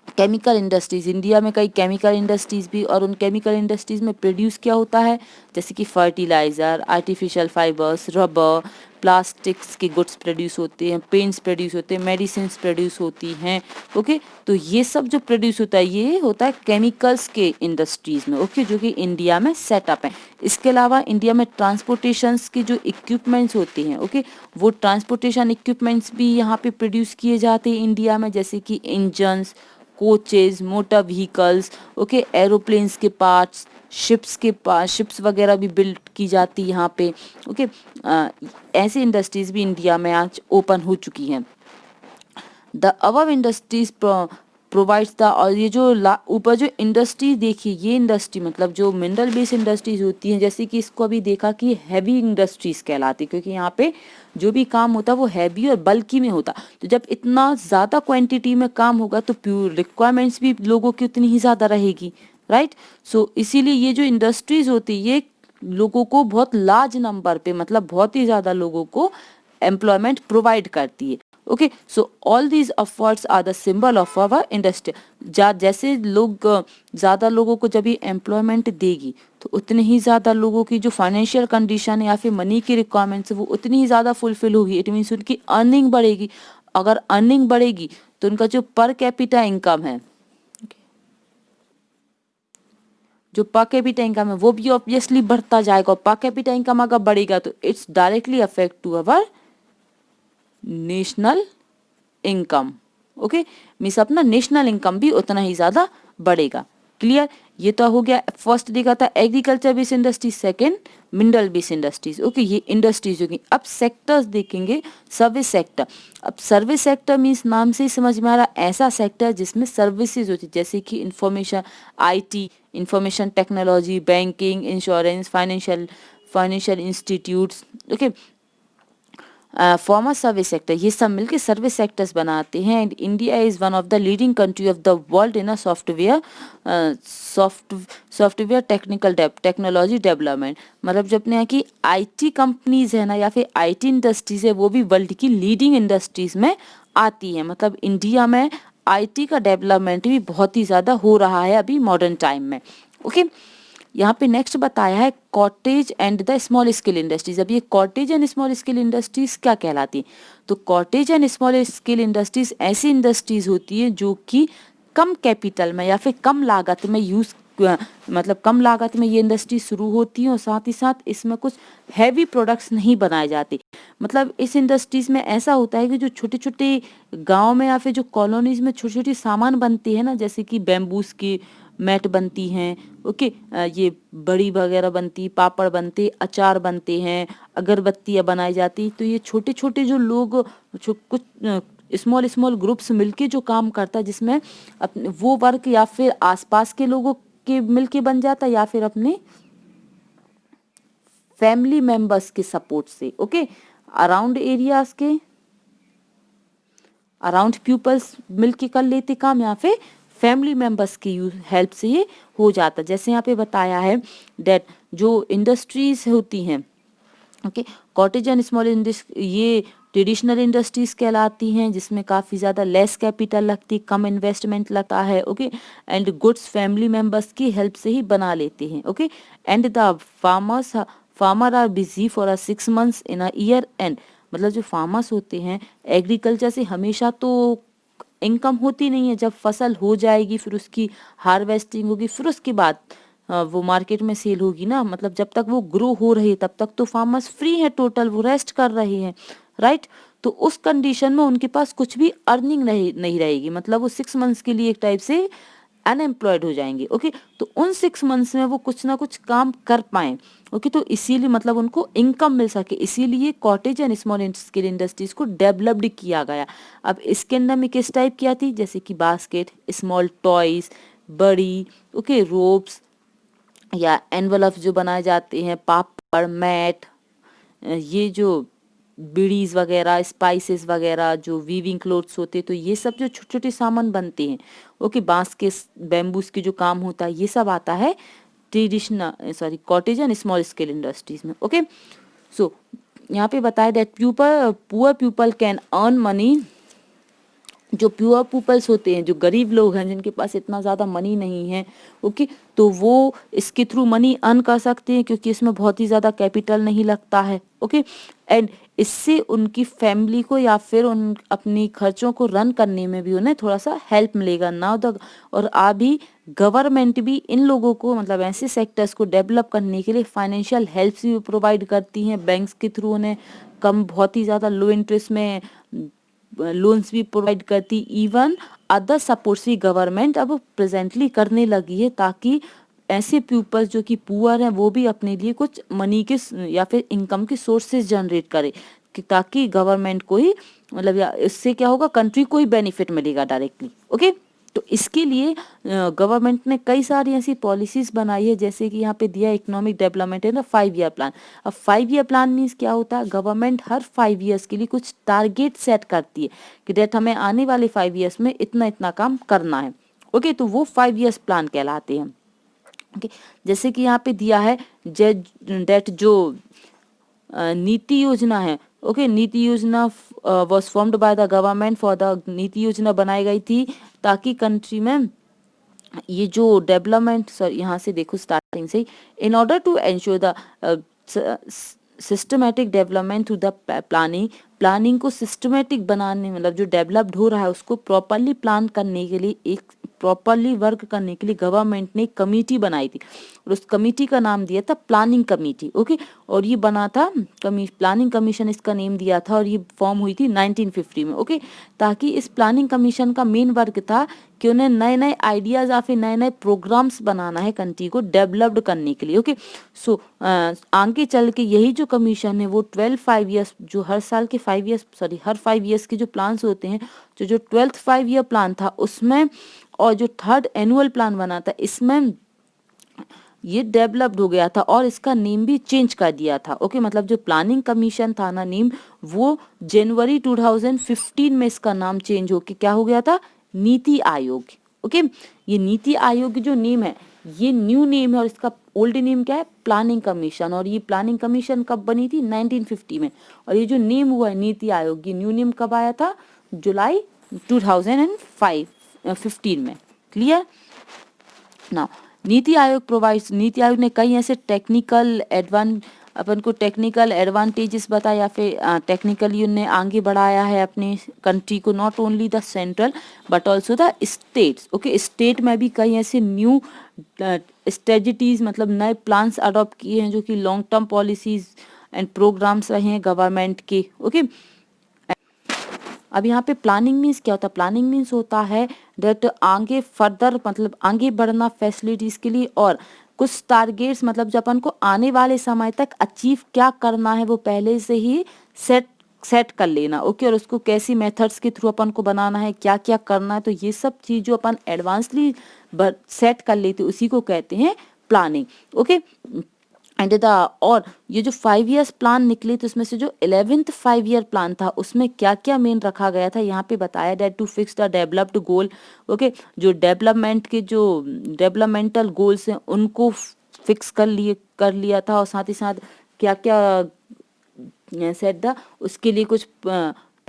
chemical industries, India में कई केमिकल इंडस्ट्रीज भी, और उन केमिकल इंडस्ट्रीज में प्रोड्यूस क्या होता है जैसे कि fertiliser, artificial fibres, rubber, plastics के गुड्स प्रोड्यूस होते हैं, पेंट्स प्रोड्यूस होते हैं, मेडिसिन प्रोड्यूस होती हैं, ओके। तो ये सब जो प्रोड्यूस होता है ये होता है केमिकल्स के इंडस्ट्रीज में, ओके, जो कि इंडिया में सेटअप है। इसके अलावा इंडिया में ट्रांसपोर्टेशंस के जो इक्विपमेंट्स होते हैं, ओके, वो ट्रांसपोर्टेशन इक्विपमेंट्स भी यहाँ पे प्रोड्यूस किए जाते हैं इंडिया में, जैसे कि engines, coaches, motor vehicles, okay, aeroplanes के पार्ट्स, शिप्स वगैरह भी बिल्ड की जाती है यहाँ पे, ओके। ऐसी इंडस्ट्रीज भी इंडिया में आज ओपन हो चुकी हैं। The above industries provides the, और ये जो ऊपर जो इंडस्ट्री देखिए, ये इंडस्ट्री मतलब जो मिनरल बेस्ड इंडस्ट्रीज होती हैं, जैसे कि इसको अभी देखा कि हैवी इंडस्ट्रीज कहलाती, क्योंकि यहाँ पे जो भी काम होता है वो हैवी और बल्कि में होता। तो जब इतना ज़्यादा क्वांटिटी में काम होगा तो प्योर रिक्वायरमेंट्स भी लोगों की उतनी ही ज़्यादा रहेगी, राइट। सो इसीलिए ये जो इंडस्ट्रीज होती है ये लोगों को बहुत लार्ज नंबर पे, मतलब बहुत ही ज़्यादा लोगों को एम्प्लॉयमेंट प्रोवाइड करती है, okay. So all these efforts are the symbol of our industry. जैसे लोग ज़्यादा लोगों को जब ये एम्प्लॉयमेंट देगी तो उतने ही ज़्यादा लोगों की जो फाइनेंशियल कंडीशन है या फिर मनी की रिक्वायरमेंट्स है वो उतनी ही ज़्यादा फुलफिल होगी। इट मीन्स उनकी अर्निंग बढ़ेगी। अगर अर्निंग बढ़ेगी तो उनका जो पर कैपिटा इनकम है, जो पर कैपिटा इनकम है वो भी ऑब्वियसली बढ़ता जाएगा। और पर कैपिटा इनकम अगर बढ़ेगा तो it's directly affect to our national income, okay, means अपना नेशनल इनकम भी उतना ही ज़्यादा बढ़ेगा। क्लियर, ये तो हो गया। फर्स्ट देखा था agriculture based industries, second mineral based industries, okay, ये इंडस्ट्रीज होगी। अब सेक्टर्स देखेंगे, सर्विस सेक्टर। अब सर्विस सेक्टर मीन्स नाम से ही समझ में आ रहा ऐसा सेक्टर जिसमें सर्विसेज होती, जैसे कि information, IT, information technology, banking, insurance, financial institutes, okay, farmer service sector, ये सब मिलके सर्विस सेक्टर्स बनाते हैं। And India is one of the leading country of the world in a software technology development. मतलब जो अपने यहाँ की आईटी कंपनीज है ना या फिर आईटी इंडस्ट्रीज है वो भी वर्ल्ड की लीडिंग इंडस्ट्रीज में आती है। मतलब इंडिया में आईटी का डेवलपमेंट भी बहुत ही ज़्यादा हो रहा है अभी मॉडर्न टाइम में, ओके। यहाँ पे नेक्स्ट बताया है cottage and the small scale industries. अब ये cottage and small scale industries क्या कहलाती है? तो cottage and small scale industries ऐसी इंडस्ट्रीज होती है जो कि कम कैपिटल में या फिर कम लागत में मतलब कम लागत में ये इंडस्ट्री शुरू होती है और साथ ही साथ इसमें कुछ हैवी प्रोडक्ट्स नहीं बनाए जाते। मतलब इस इंडस्ट्रीज में ऐसा होता है कि जो छोटे छोटे गांव में या फिर जो कॉलोनीज में छोटी छोटी सामान बनती है ना, जैसे कि बैम्बूस की मैट बनती हैं, ओके, ये बड़ी वगैरह बनती, पापड़ बनते, अचार बनते हैं, अगरबत्तियाँ बनाई जाती। तो ये छोटे छोटे जो लोग कुछ स्मॉल ग्रुप्स मिलके जो काम करता है, जिसमें अपने वो वर्क या फिर आसपास के लोगों के मिलके बन जाता या फिर अपने फैमिली मेंबर्स के सपोर्ट से, ओके, अराउंड एरियाज के अराउंड पीपल्स मिलके कर लेते काम या फिर फैमिली मेंबर्स की हेल्प से ये हो जाता। जैसे यहाँ पे बताया है डेट जो इंडस्ट्रीज होती हैं, okay, cottage and small industry ये ट्रेडिशनल इंडस्ट्रीज कहलाती हैं जिसमें काफ़ी ज़्यादा लेस कैपिटल लगती, कम इन्वेस्टमेंट लगता है, okay, and goods family members की हेल्प से ही बना लेते हैं, okay. And the farmer are busy for a 6 months in a year and. मतलब जो फार्मर्स होते हैं एग्रीकल्चर से हमेशा तो इनकम होती नहीं है। जब फसल हो जाएगी फिर उसकी हार्वेस्टिंग होगी, फिर उसके बाद वो मार्केट में सेल होगी ना। मतलब जब तक वो ग्रो हो रही है तब तक तो फार्मर्स फ्री है, टोटल वो रेस्ट कर रहे हैं, राइट। तो उस कंडीशन में उनके पास कुछ भी अर्निंग नहीं रहेगी, मतलब वो 6 मंथ्स के लिए एक टाइप से अनएम्प्लॉयड हो जाएंगे। ओके, तो उन 6 मंथ्स में वो कुछ ना कुछ काम कर पाए। ओके, तो इसीलिए मतलब उनको इनकम मिल सके, इसीलिए cottage and small scale industries को डेवलप्ड किया गया। अब इसके अंदर में किस टाइप किया थी, जैसे कि बास्केट, स्मॉल टॉयज, बड़ी, ओके, रोप्स या एनवलप जो बनाए जाते हैं, पापड़, मैट, ये जो बीड़ीज वगैरह, स्पाइसेस वगैरह, जो वीविंग क्लोथ्स होते हैं, तो ये सब जो छोटे छोटे सामान बनते हैं, ओके, बांस के, बैम्बूस के जो काम होता है, ये सब आता है cottage and small scale industries में। ओके, सो यहाँ पे बताया that poor people can earn money. जो प्योर पीपल्स होते हैं, जो गरीब लोग हैं, जिनके पास इतना ज़्यादा मनी नहीं है, ओके, तो वो इसके थ्रू मनी अर्न कर सकते हैं, क्योंकि इसमें बहुत ही ज़्यादा कैपिटल नहीं लगता है। ओके, एंड इससे उनकी फैमिली को या फिर उन अपनी खर्चों को रन करने में भी उन्हें थोड़ा सा हेल्प मिलेगा नाउ द। और अभी गवर्नमेंट भी इन लोगों को, मतलब ऐसे सेक्टर्स को डेवलप करने के लिए फाइनेंशियल हेल्प भी प्रोवाइड करती हैं बैंक्स के थ्रू, उन्हें कम, बहुत ही ज़्यादा लो इंटरेस्ट में लोन्स भी प्रोवाइड करती। इवन अदर सपोर्ट्स भी गवर्नमेंट अब प्रेजेंटली करने लगी है, ताकि ऐसे पीपल्स जो कि पुअर हैं वो भी अपने लिए कुछ मनी के या फिर इनकम के सोर्सेज जनरेट करे, ताकि गवर्नमेंट को ही, मतलब या इससे क्या होगा, कंट्री को ही बेनिफिट मिलेगा डायरेक्टली। ओके, तो इसके लिए गवर्नमेंट ने कई सारी ऐसी पॉलिसीज बनाई है, जैसे कि यहाँ पे दिया इकोनॉमिक डेवलपमेंट है ना, 5 ईयर प्लान। अब 5 ईयर प्लान मीन्स क्या होता है, गवर्नमेंट हर 5 ईयर्स के लिए कुछ टारगेट सेट करती है कि डेट हमें आने वाले 5 ईयर्स में इतना इतना काम करना है। ओके, तो वो 5 ईयर्स प्लान कहलाते हैं। ओके, जैसे कि यहाँ पे दिया है डेट जो नीति योजना है, ओके, नीति योजना was formed by the government for the, नीति योजना बनाई गई थी ताकि कंट्री में ये जो डेवलपमेंट, सर यहाँ से देखो स्टार्टिंग से, in order to ensure the systematic development through the planning, planning को सिस्टमेटिक बनाने, मतलब जो डेवलप्ड हो रहा है उसको प्रॉपरली प्लान करने के लिए, एक प्रॉपरली वर्क करने के लिए गवर्नमेंट ने एक कमेटी बनाई थी, और उस कमेटी का नाम दिया था प्लानिंग कमेटी। ओके, और ये बना था प्लानिंग कमीशन, इसका नेम दिया था, और ये फॉर्म हुई थी 1950 में। ओके, ताकि इस प्लानिंग कमीशन का मेन वर्क था कि उन्हें नए नए आइडियाज या फिर नए नए प्रोग्राम्स बनाना है कंट्री को डेवलप्ड करने के लिए। ओके, सो आगे चल के यही जो कमीशन है वो 5 ईयर्स, जो हर साल के 5 ईयर्स, सॉरी हर 5 ईयर्स के जो प्लान्स होते हैं, जो 12th 5 ईयर प्लान था उसमें, और जो 3rd एनुअल प्लान बना था इसमें ये डेवलप्ड हो गया था, और इसका नेम भी चेंज कर दिया था। ओके, मतलब जो प्लानिंग कमीशन था ना नेम, वो जनवरी 2015 में इसका नाम चेंज होके क्या हो गया था, नीति आयोग। ओके, ये नीति आयोग जो नेम है ये न्यू नेम है, और इसका ओल्ड नेम क्या है, प्लानिंग कमीशन। और ये प्लानिंग कमीशन कब बनी थी, 1950 में। और ये जो नेम हुआ है नीति आयोग, ये न्यू नेम कब आया था, जुलाई 2015 में। क्लियर ना। नीति आयोग प्रोवाइड्स, नीति आयोग ने कई ऐसे टेक्निकल एडवांटेजेस बताया, या फिर टेक्निकली उन्हें आगे बढ़ाया है अपने कंट्री को, not only the central but also the states. Okay, state में भी कई ऐसे न्यू स्ट्रेटजीज, मतलब नए प्लान्स अडॉप्ट किए हैं, जो कि long term policies and programmes रहे हैं गवर्नमेंट के। ओके, अब यहाँ पे प्लानिंग मीन्स क्या होता है, प्लानिंग मीन्स होता है डेट आगे फर्दर, मतलब आगे बढ़ना फैसिलिटीज के लिए, और कुछ टारगेट्स, मतलब जब अपन को आने वाले समय तक अचीव क्या करना है वो पहले से ही सेट कर लेना। ओके, और उसको कैसी मेथड्स के थ्रू अपन को बनाना है, क्या क्या करना है, तो ये सब चीज जो अपन एडवांसली सेट कर लेते उसी को कहते हैं प्लानिंग। ओके, एंड द, और ये जो 5 ईयर्स प्लान निकले तो उसमें से जो 11th 5 ईयर प्लान था उसमें क्या क्या मेन रखा गया था, यहाँ पे बताया that to fix the developed goal. Okay, जो डेवलपमेंट के जो डेवलपमेंटल गोल्स हैं उनको फिक्स कर लिया था, और साथ ही साथ क्या क्या सेट द, उसके लिए कुछ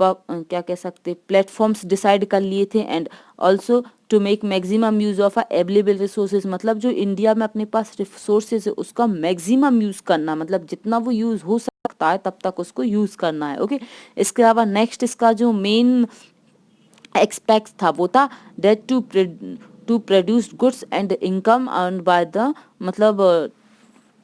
क्या कह सकते प्लेटफॉर्म्स डिसाइड कर लिए थे। And also to make maximum use of available resources, मतलब जो इंडिया में अपने पास रिसोर्सेज है उसका मैक्सिमम यूज करना, मतलब जितना वो यूज हो सकता है तब तक उसको यूज करना है। ओके, इसके अलावा नेक्स्ट इसका जो मेन एक्सपेक्ट था वो था that to produce goods and income earn by the, मतलब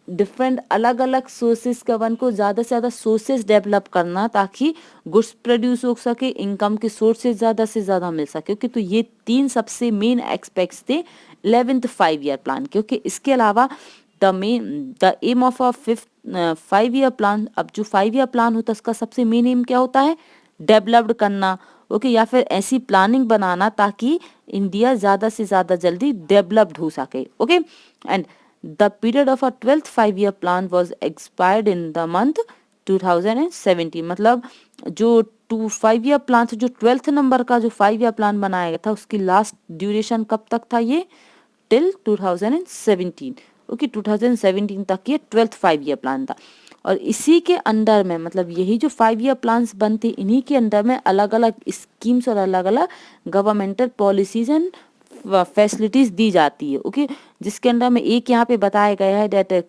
डिफरेंट अलग अलग सोर्सेज का वन को ज़्यादा से ज़्यादा सोर्सेज डेवलप करना ताकि गुड्स प्रोड्यूस हो सके, इनकम के सोर्सेज ज़्यादा से ज़्यादा मिल सके। ओके, तो ये 3 सबसे मेन एस्पेक्ट्स थे 11th 5 ईयर प्लान के। ओके, इसके अलावा the aim of a 5 year plan, अब जो 5 ईयर प्लान होता है उसका सबसे मेन एम क्या होता है? डेवलप्ड करना। ओके, या फिर ऐसी प्लानिंग बनाना ताकि इंडिया ज़्यादा से ज़्यादा जल्दी डेवलप्ड हो सके। Okay, and the period of a 12th 5 year plan was expired in the month 2017। मतलब जो 5 ईयर प्लान था, जो 12th नंबर का जो 5 ईयर प्लान बनाया गया था, उसकी लास्ट ड्यूरेशन कब तक था? ये टिल 2017। ओके, 2017 तक ये 12th 5 ईयर प्लान था। और इसी के अंडर में, मतलब यही जो 5 ईयर प्लान्स बनते, इन्हीं के अंडर में अलग अलग स्कीम्स और अलग अलग गवर्नमेंटल पॉलिसीज एंड फैसिलिटीज दी जाती है। ओके, जिसके अंडर में एक यहाँ पे बताया गया है दैट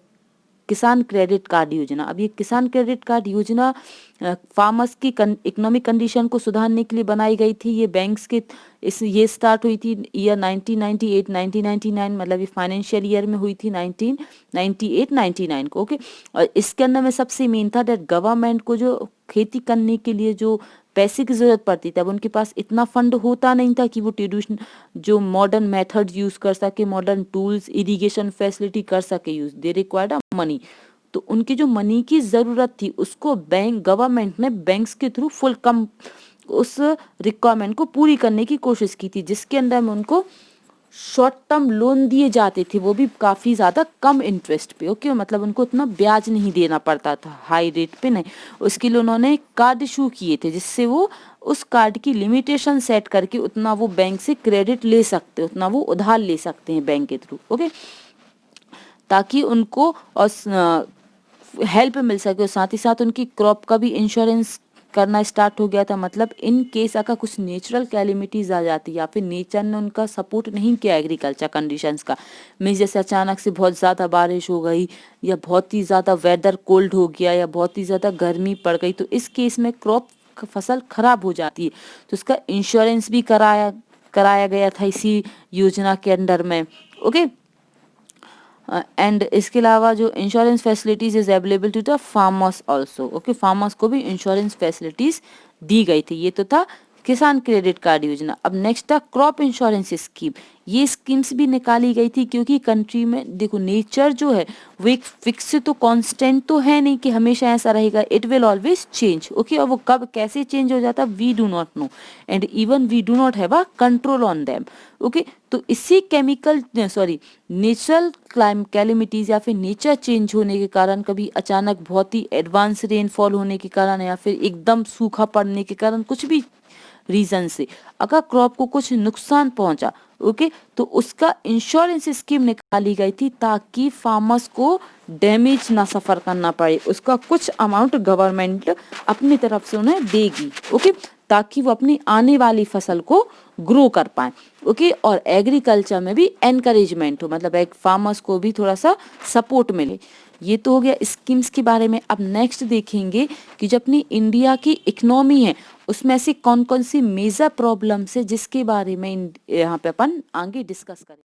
किसान क्रेडिट कार्ड योजना। अब ये किसान क्रेडिट कार्ड योजना फार्मर्स की इकोनॉमिक कंडीशन को सुधारने के लिए बनाई गई थी। ये बैंक्स के ये स्टार्ट हुई थी ईयर 1998 1999, मतलब ये फाइनेंशियल ईयर में हुई थी 1998 99 को। ओके, और इसके अंदर में सबसे मेन था दैट गवर्नमेंट को जो खेती करने के लिए जो पैसे की जरूरत पड़ती थी, अब उनके पास इतना फंड होता नहीं था कि वो ट्रेडिशनल जो मॉडर्न मेथड यूज कर सके, मॉडर्न टूल्स, इरिगेशन फैसिलिटी कर सके यूज। They required money. तो उनकी जो मनी की जरूरत थी उसको गवर्नमेंट ने बैंक्स के थ्रू फुल कम उस रिक्वायरमेंट को पूरी करने की कोशिश की थी, जिसके अंदर में उनको शॉर्ट टर्म लोन दिए जाते थे, वो भी काफ़ी ज़्यादा कम इंटरेस्ट पे। ओके, मतलब उनको उतना ब्याज नहीं देना पड़ता था, हाई रेट पे नहीं। उसके लिए उन्होंने कार्ड इशू किए थे, जिससे वो उस कार्ड की लिमिटेशन सेट करके उतना वो बैंक से क्रेडिट ले सकते, उतना वो उधार ले सकते हैं बैंक के थ्रू। ओके, ताकि उनको और हेल्प मिल सके, और साथ ही साथ उनकी क्रॉप का भी इंश्योरेंस करना स्टार्ट हो गया था। मतलब इन केस अगर कुछ नेचुरल कैलेमिटीज आ जाती या फिर नेचर ने उनका सपोर्ट नहीं किया एग्रीकल्चर कंडीशंस का, मीन जैसे अचानक से बहुत ज़्यादा बारिश हो गई, या बहुत ही ज़्यादा वेदर कोल्ड हो गया, या बहुत ही ज़्यादा गर्मी पड़ गई, तो इस केस में क्रॉप फसल खराब हो जाती है। तो उसका इंश्योरेंस भी कराया गया था इसी योजना के अंडर में। ओके, एंड इसके अलावा जो insurance facilities is available to the farmers also. Okay, farmers को भी इंश्योरेंस फैसिलिटीज दी गई थी। ये तो था किसान क्रेडिट कार्ड योजना। अब नेक्स्ट था क्रॉप इंश्योरेंस स्कीम। ये स्कीम्स भी निकाली गई थी क्योंकि कंट्री में देखो नेचर जो है वो एक फिक्स तो कांस्टेंट तो है नहीं कि हमेशा ऐसा रहेगा, it will always change. Okay, और वो कब कैसे चेंज हो जाता we do not know, and even we do not have a control on them. Okay, तो इसी नेचुरल कैलेमिटीज या फिर नेचर चेंज होने के कारण, कभी अचानक बहुत ही एडवांस रेनफॉल होने के कारण, या फिर एकदम सूखा पड़ने के कारण, कुछ भी रीजन से अगर क्रॉप को कुछ नुकसान पहुंचा, ओके, तो उसका इंश्योरेंस स्कीम निकाली गई थी ताकि फार्मर्स को डैमेज ना सफर करना पड़े। उसका कुछ अमाउंट गवर्नमेंट अपनी तरफ से उन्हें देगी। ओके, ताकि वो अपनी आने वाली फसल को ग्रो कर पाए। ओके, और एग्रीकल्चर में भी एनकरेजमेंट हो, मतलब एक फार्मर्स को भी थोड़ा सा सपोर्ट मिले। ये तो हो गया स्कीम्स के बारे में। अब नेक्स्ट देखेंगे कि जो अपनी इंडिया की इकोनॉमी है उसमें ऐसी कौन कौन सी मेजर प्रॉब्लम्स है जिसके बारे में यहाँ पे अपन आगे डिस्कस करें।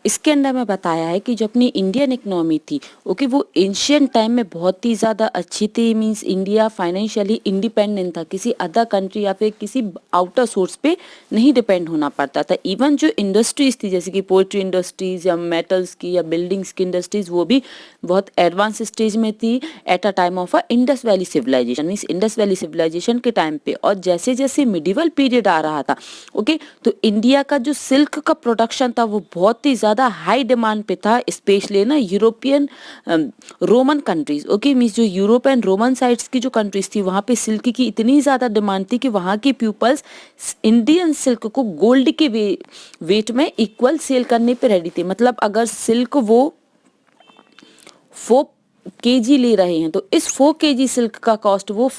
इसके अंदर में बताया है कि जो अपनी इंडियन इकोनॉमी थी, ओके, वो एंशियंट टाइम में बहुत ही ज़्यादा अच्छी थी। मींस इंडिया फाइनेंशियली इंडिपेंडेंट था, किसी अदर कंट्री या फिर किसी आउटर सोर्स पे नहीं डिपेंड होना पड़ता था। इवन जो इंडस्ट्रीज थी जैसे कि पोल्ट्री इंडस्ट्रीज या मेटल्स की या बिल्डिंग्स की इंडस्ट्रीज, वो भी बहुत एडवांस स्टेज में थी at a time of a Indus valley civilisation. Means Indus valley civilisation के टाइम पे। और जैसे जैसे मिडिवल पीरियड आ रहा था, ओके, तो इंडिया का जो सिल्क का प्रोडक्शन था वो बहुत ही ज़्यादा हाई डिमांड पे था, स्पेशली ना European Roman countries. Okay, means जो यूरोप एंड रोमन साइड्स की जो कंट्रीज थी वहाँ पे सिल्क की इतनी ज़्यादा डिमांड थी कि वहाँ के पीपल्स इंडियन सिल्क को गोल्ड के वेट में इक्वल सेल करने पे रेडी थे। मतलब अगर सिल्क वो 4 kg ले रहे हैं तो इस 4 kg सिल्क का कॉस्ट वो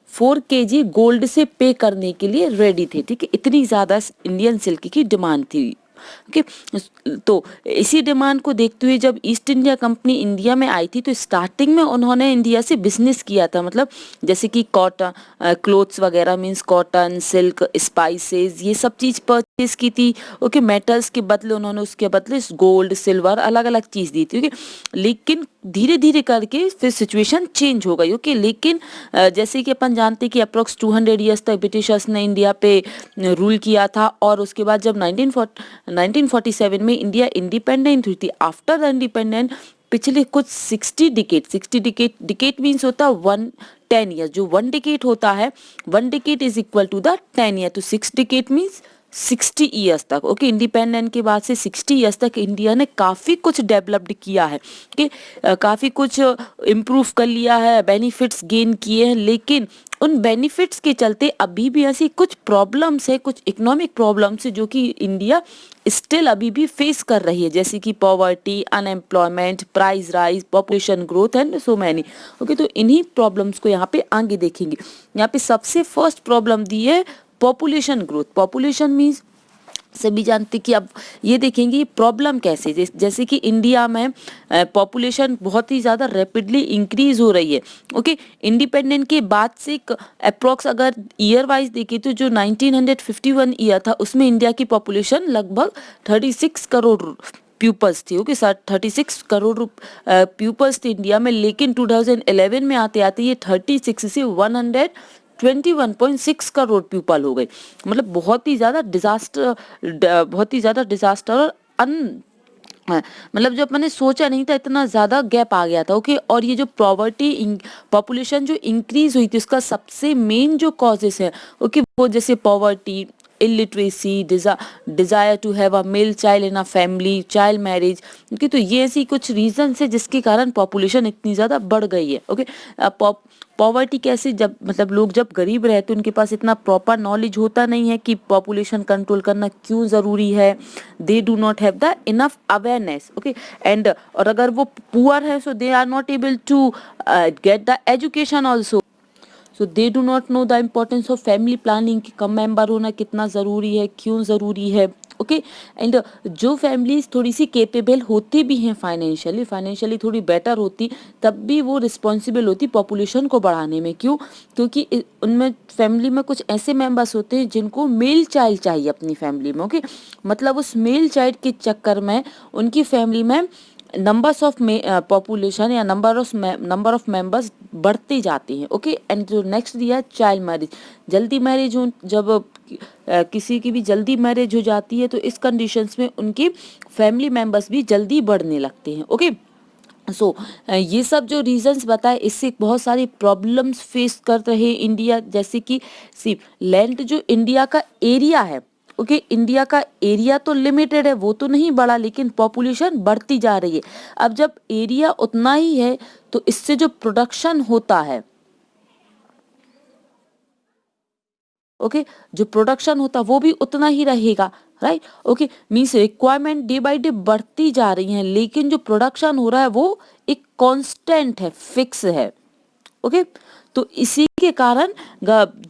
4 kg गोल्ड से पे करने के लिए रेडी थे। ठीक है, इतनी ज़्यादा इंडियन सिल्क की डिमांड थी ओके। तो इसी डिमांड को देखते हुए जब ईस्ट इंडिया कंपनी इंडिया में आई थी तो स्टार्टिंग में उन्होंने इंडिया से बिजनेस किया था, मतलब जैसे कि कॉटन, क्लोथ्स वगैरह, मींस कॉटन, सिल्क, स्पाइसेस, ये सब चीज़ परचेज की थी। ओके, मेटल्स के बदले उन्होंने उसके बदले गोल्ड, सिल्वर, अलग अलग चीज़ दी थी। ओके, लेकिन धीरे धीरे करके फिर सिचुएशन चेंज हो गई। ओके, लेकिन जैसे कि अपन जानते हैं कि अप्रोक्स 200 ईयर्स तक ब्रिटिशर्स ने इंडिया पे रूल किया था, और उसके बाद जब 1947 में इंडिया इंडिपेंडेंट हुई थी, आफ्टर द इंडिपेंडेंट पिछले कुछ 60 डिकेट मीन्स होता है 10 ईयर्स, जो 1 डिकेट होता है, 1 decade is equal to the 10 year, तो 6 डिकेट मीन्स 60 ईयर्स तक। ओके, इंडिपेंडेंट के बाद से 60 ईयर्स तक इंडिया ने काफ़ी कुछ डेवलप्ड किया है, कि काफ़ी कुछ इम्प्रूव कर लिया है, बेनिफिट्स गेन किए हैं, लेकिन उन बेनिफिट्स के चलते अभी भी ऐसी कुछ प्रॉब्लम्स है, कुछ इकोनॉमिक प्रॉब्लम्स है जो कि इंडिया स्टिल अभी भी फेस कर रही है, जैसे कि poverty, unemployment, price rise, population growth and so many. Okay, तो इन्हीं प्रॉब्लम्स को यहाँ पे आगे देखेंगे। यहाँ पे सबसे फर्स्ट प्रॉब्लम दी है पॉपुलेशन ग्रोथ। पॉपुलेशन मीन्स सभी जानते कि अब ये देखेंगे प्रॉब्लम कैसे, जैसे कि इंडिया में पॉपुलेशन बहुत ही ज़्यादा रैपिडली इंक्रीज हो रही है। ओके, इंडिपेंडेंट के बाद से अप्रोक्स अगर ईयर वाइज देखें तो जो 1951 ईयर था उसमें इंडिया की पॉपुलेशन लगभग 36 करोड़ प्यूपल्स थी। ओके, 36 करोड़ प्यूपल्स थे इंडिया में, लेकिन 2011 में आते आते ये 36 से 121.6 करोड़ पीपल हो गए। मतलब बहुत ही ज़्यादा डिजास्टर और मतलब जब मैंने सोचा नहीं था इतना ज़्यादा गैप आ गया था। ओके, और ये जो पॉपुलेशन जो इंक्रीज हुई थी उसका सबसे मेन जो कॉजेस है, ओके, वो जैसे poverty, illiteracy, desire to have a male child in a family, child marriage. Okay, तो ये ऐसी कुछ रीजन है जिसके कारण पॉपुलेशन इतनी ज़्यादा बढ़ गई है। ओके, पॉवर्टी कैसे, जब मतलब लोग जब गरीब रहते उनके पास इतना प्रॉपर नॉलेज होता नहीं है कि पॉपुलेशन कंट्रोल करना क्यों ज़रूरी है, they do not have the enough awareness. Okay, and और अगर वो पुअर है so they are not able to get the education also, so they do not know the importance of family planning, कि कम मेंबर होना कितना ज़रूरी है, क्यों ज़रूरी है। ओके, एंड जो फैमिलीज थोड़ी सी केपेबल होती भी हैं फाइनेंशियली थोड़ी बेटर होती, तब भी वो रिस्पॉन्सिबल होती पॉपुलेशन को बढ़ाने में। क्यों? क्योंकि उनमें फैमिली में कुछ ऐसे मेंबर्स होते हैं जिनको मेल चाइल्ड चाहिए अपनी फैमिली में। ओके, मतलब उस मेल चाइल्ड के चक्कर में उनकी फैमिली में नंबर्स ऑफ पॉपुलेशन या नंबर ऑफ मेंबर्स बढ़ते जाते हैं। ओके, एंड जो नेक्स्ट दिया है चाइल्ड मैरिज, जल्दी मैरिज हो, जब किसी की भी जल्दी मैरिज हो जाती है तो इस कंडीशंस में उनकी फैमिली मेंबर्स भी जल्दी बढ़ने लगते हैं। ओके, सो ये सब जो रीजंस बताए इससे बहुत सारी प्रॉब्लम्स फेस कर रहे इंडिया, जैसे कि सिर्फ लैंड जो इंडिया का एरिया है। ओके, इंडिया का एरिया तो लिमिटेड है, वो तो नहीं बढ़ा, लेकिन पॉपुलेशन बढ़ती जा रही है। अब जब एरिया उतना ही है तो इससे जो प्रोडक्शन होता है, ओके, जो प्रोडक्शन होता वो भी उतना ही रहेगा, right. Okay, means requirement day by day बढ़ती जा रही है, लेकिन जो प्रोडक्शन हो रहा है वो एक कांस्टेंट है, फिक्स है। ओके, तो इसी के कारण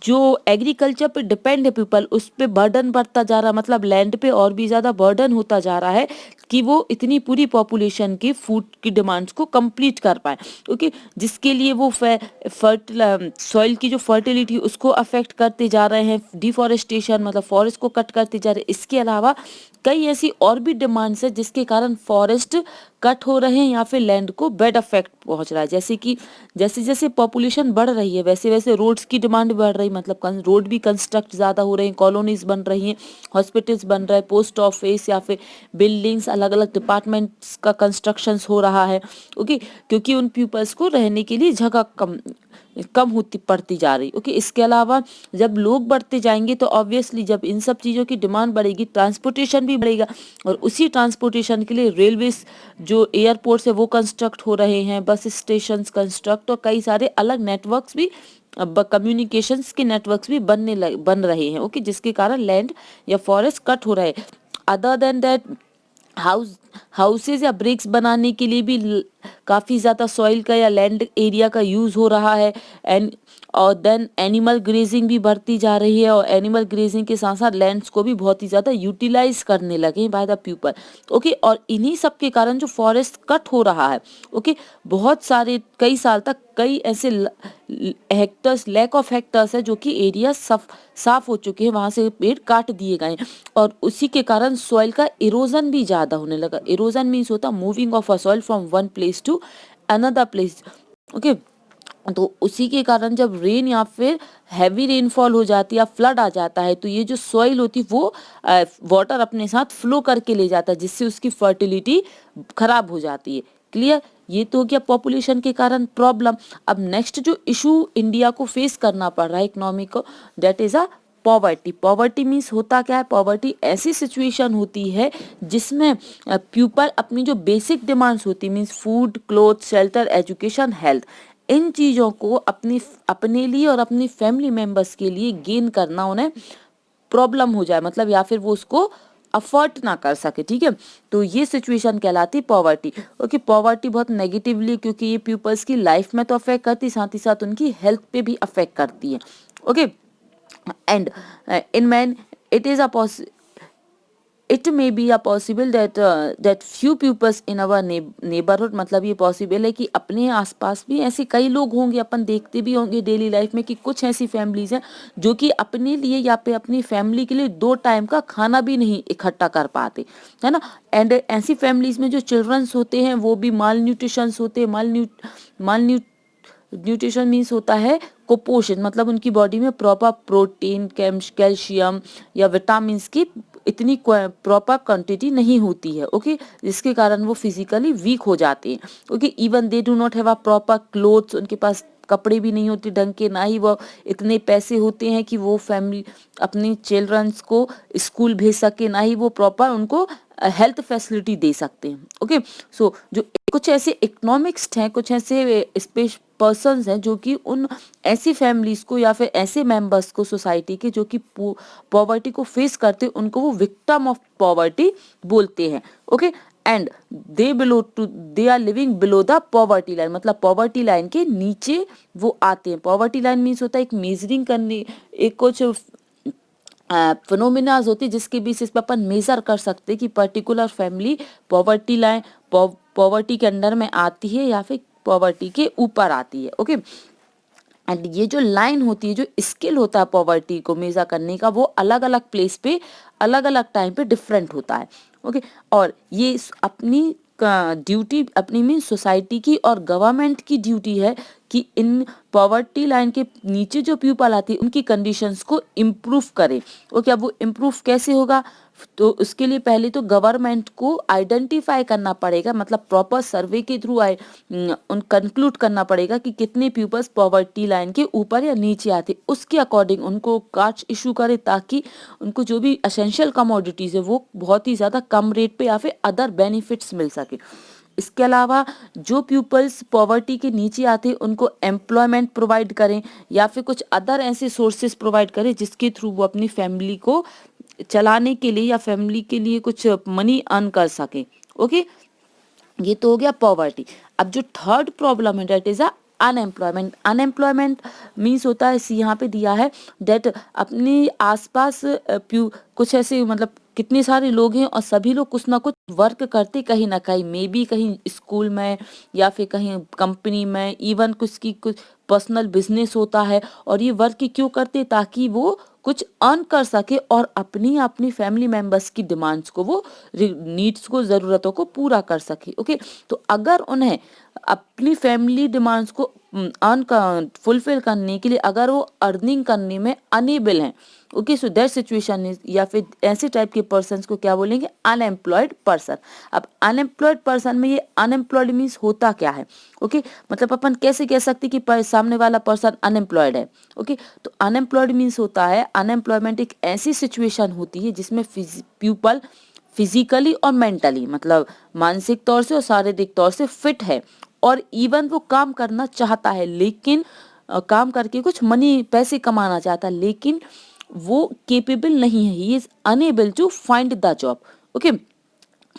जो एग्रीकल्चर पे डिपेंड है पीपल, उस पे बर्डन बढ़ता जा रहा है, मतलब लैंड पे और भी ज़्यादा बर्डन होता जा रहा है कि वो इतनी पूरी पॉपुलेशन की फूड की डिमांड्स को कंप्लीट कर पाए। ओके, जिसके लिए वो सॉइल की जो फर्टिलिटी उसको अफेक्ट करते जा रहे हैं, डिफॉरेस्टेशन मतलब फॉरेस्ट को कट करते जा रहे हैं। इसके अलावा कई ऐसी और भी डिमांड्स है जिसके कारण फॉरेस्ट कट हो रहे हैं या फिर लैंड को बैड इफेक्ट पहुंच रहा है। जैसे कि जैसे जैसे पॉपुलेशन बढ़ रही है वैसे वैसे रोड्स की डिमांड बढ़ रही है, मतलब रोड भी कंस्ट्रक्ट ज़्यादा हो रहे हैं, कॉलोनीज बन रही हैं, हॉस्पिटल्स बन रहे हैं, पोस्ट ऑफिस या फिर बिल्डिंग्स, अलग अलग डिपार्टमेंट्स का कंस्ट्रक्शन हो रहा है। ओके, क्योंकि उन पीपल्स को रहने के लिए जगह कम होती पड़ती जा रही। ओके, इसके अलावा जब लोग बढ़ते जाएंगे तो ऑब्वियसली जब इन सब चीज़ों की डिमांड बढ़ेगी ट्रांसपोर्टेशन भी बढ़ेगा, और उसी ट्रांसपोर्टेशन के लिए रेलवे जो एयरपोर्ट्स है वो कंस्ट्रक्ट हो रहे हैं, बस स्टेशन कंस्ट्रक्ट, और कई सारे अलग नेटवर्क्स भी, कम्युनिकेशंस के नेटवर्क्स भी बन रहे हैं। ओके, जिसके कारण लैंड या फॉरेस्ट कट हो रहा है। अदर देन दैट हाउसेज या ब्रिक्स बनाने के लिए भी काफ़ी ज़्यादा सॉइल का या लैंड एरिया का यूज़ हो रहा है, एंड और देन एनिमल ग्रेजिंग भी बढ़ती जा रही है, और एनिमल ग्रेजिंग के साथ साथ लैंड्स को भी बहुत ही ज़्यादा यूटिलाइज करने लगे बाय द पीपल। ओके, और इन्हीं सब के कारण जो फॉरेस्ट कट हो रहा है, ओके, बहुत सारे कई साल तक कई ऐसे हेक्टर्स, लैक ऑफ हेक्टर्स है जो कि एरिया साफ हो चुके हैं, वहां से पेड़ काट दिए गए हैं, और उसी के कारण सॉइल का इरोजन भी ज़्यादा होने लगा। इरोजन मीन्स होता moving of a soil from one place to another place. Okay, तो उसी के कारण जब रेन या फिर हैवी रेनफॉल हो जाती है या फ्लड आ जाता है, तो ये जो सॉइल होती है वो वाटर अपने साथ फ्लो करके ले जाता है, जिससे उसकी फर्टिलिटी खराब हो जाती है। क्लियर? ये तो हो गया पॉपुलेशन के कारण प्रॉब्लम। अब नेक्स्ट जो इशू इंडिया को फेस करना पड़ रहा है इकोनॉमिक को, that is a poverty. Poverty means होता क्या है? पॉवर्टी ऐसी सिचुएशन होती है जिसमें पीपल अपनी जो बेसिक डिमांड्स होती means food, cloth, shelter, education, health, इन चीज़ों को अपने लिए और अपनी फैमिली मेंबर्स के लिए गेन करना उन्हें प्रॉब्लम हो जाए, मतलब या फिर वो उसको अफोर्ड ना कर सके। ठीक है, तो ये सिचुएशन कहलाती पॉवर्टी। ओके, पॉवर्टी बहुत नेगेटिवली, क्योंकि ये पीपल्स की लाइफ में तो अफेक्ट करती, साथ ही साथ उनकी हेल्थ पे भी अफेक्ट करती है। Okay, and in man it is a it may be a possible that few pupils in our neighborhood, मतलब ये पॉसिबल है कि अपने आसपास भी ऐसे कई लोग होंगे, अपन देखते भी होंगे डेली लाइफ में कि कुछ ऐसी फैमिलीज हैं जो कि अपने लिए या फिर अपनी फैमिली के लिए 2 टाइम का खाना भी नहीं इकट्ठा कर पाते, है ना। एंड ऐसी फैमिलीज में जो चिल्ड्रंस होते हैं वो भी माल न्यूट्रिशन होते हैं। न्यूट्रिशन मीन्स होता है कुपोषण, मतलब उनकी बॉडी में प्रॉपर प्रोटीन, कैल्शियम या विटामिन्स की इतनी प्रॉपर क्वांटिटी नहीं होती है। ओके, जिसके कारण वो फिजिकली वीक हो जाते हैं। Okay, even they do not have a proper clothes, उनके पास कपड़े भी नहीं होते ढंग के, ना ही वो इतने पैसे होते हैं कि वो फैमिली अपनी चिल्ड्रंस को स्कूल भेज सके, ना ही वो प्रॉपर उनको हेल्थ फैसिलिटी दे सकते हैं। ओके, सो जो कुछ ऐसे इकोनॉमिक्स हैं, कुछ ऐसे स्पेशल पर्सन्स हैं जो कि उन ऐसी फैमिलीज को या फिर ऐसे मेंबर्स को सोसाइटी के जो कि पॉवर्टी को फेस करते हैं, उनको वो विक्टिम ऑफ पॉवर्टी बोलते हैं। Okay, and they are living below the poverty line, मतलब पॉवर्टी लाइन के नीचे वो आते हैं। पॉवर्टी लाइन मीन्स होता है एक मेजरिंग करने, एक कुछ फिनोमिनाज होती है जिसके बेसिस पे अपन मेजर कर सकते हैं कि particular family poverty line, poverty के अंडर में आती है या फिर पॉवर्टी के ऊपर आती है। ओके, एंड ये जो लाइन होती है, जो स्केल होता है पॉवर्टी को मेजर करने का, वो अलग अलग प्लेस पे अलग अलग टाइम पे डिफरेंट होता है। ओके, और ये अपनी ड्यूटी अपनी मीन सोसाइटी की और गवर्नमेंट की ड्यूटी है कि इन पॉवर्टी लाइन के नीचे जो पीपल आती है उनकी कंडीशंस को इम्प्रूव करे। ओके, अब वो इम्प्रूव कैसे होगा? तो उसके लिए पहले तो गवर्नमेंट को आइडेंटिफाई करना पड़ेगा, मतलब प्रॉपर सर्वे के थ्रू उन कंक्लूड करना पड़ेगा कि कितने पीपल्स पॉवर्टी लाइन के ऊपर या नीचे आते, उसके अकॉर्डिंग उनको कार्ड्स इशू करे, ताकि उनको जो भी एसेंशियल कमोडिटीज है वो बहुत ही ज़्यादा कम रेट पे या फिर अदर बेनिफिट्स मिल सके। इसके अलावा जो पीपल्स पॉवर्टी के नीचे आते हैं उनको एम्प्लॉयमेंट प्रोवाइड करें या फिर कुछ अदर ऐसे सोर्सेज प्रोवाइड करें जिसके थ्रू वो अपनी फैमिली को चलाने के लिए या फैमिली के लिए कुछ मनी अर्न कर सके। ओके, ये तो हो गया पॉवर्टी। अब जो थर्ड प्रॉब्लम है that is a unemployment. Unemployment means होता है, यहाँ पे दिया है दैट अपने आसपास कुछ ऐसे मतलब कितने सारे लोग हैं और सभी लोग कुछ ना कुछ वर्क करते कहीं ना कहीं, मे बी कहीं स्कूल में या फिर कहीं कंपनी में, इवन कुछ पर्सनल बिजनेस होता है, और ये वर्क क्यों करते? ताकि वो कुछ अर्न कर सके और अपनी अपनी फैमिली मेंबर्स की डिमांड्स को, वो नीड्स को, ज़रूरतों को पूरा कर सके। ओके, तो अगर उन्हें अपनी फैमिली डिमांड्स को फुलफिल करने के लिए अगर वो अर्निंग करने में अनेबल हैं, okay, so that situation is, या फिर ऐसे टाइप के पर्सन को क्या बोलेंगे? Unemployed person. अब अनएम्प्लॉयड पर्सन में ये अनएम्प्लॉयड मीन्स होता क्या है? ओके, मतलब अपन कैसे कह सकते कि सामने वाला पर्सन अनएम्प्लॉयड है? ओके, तो अनएम्प्लॉयड मीन्स होता है, अनएम्प्लॉयमेंट एक ऐसी सिचुएशन होती है जिसमें पीपल फिजिकली और मेंटली, मतलब मानसिक तौर से और शारीरिक तौर से फिट है, और इवन वो काम करना चाहता है, लेकिन काम करके कुछ मनी पैसे कमाना चाहता है, लेकिन वो केपेबल नहीं है, he is unable to find the job. Okay,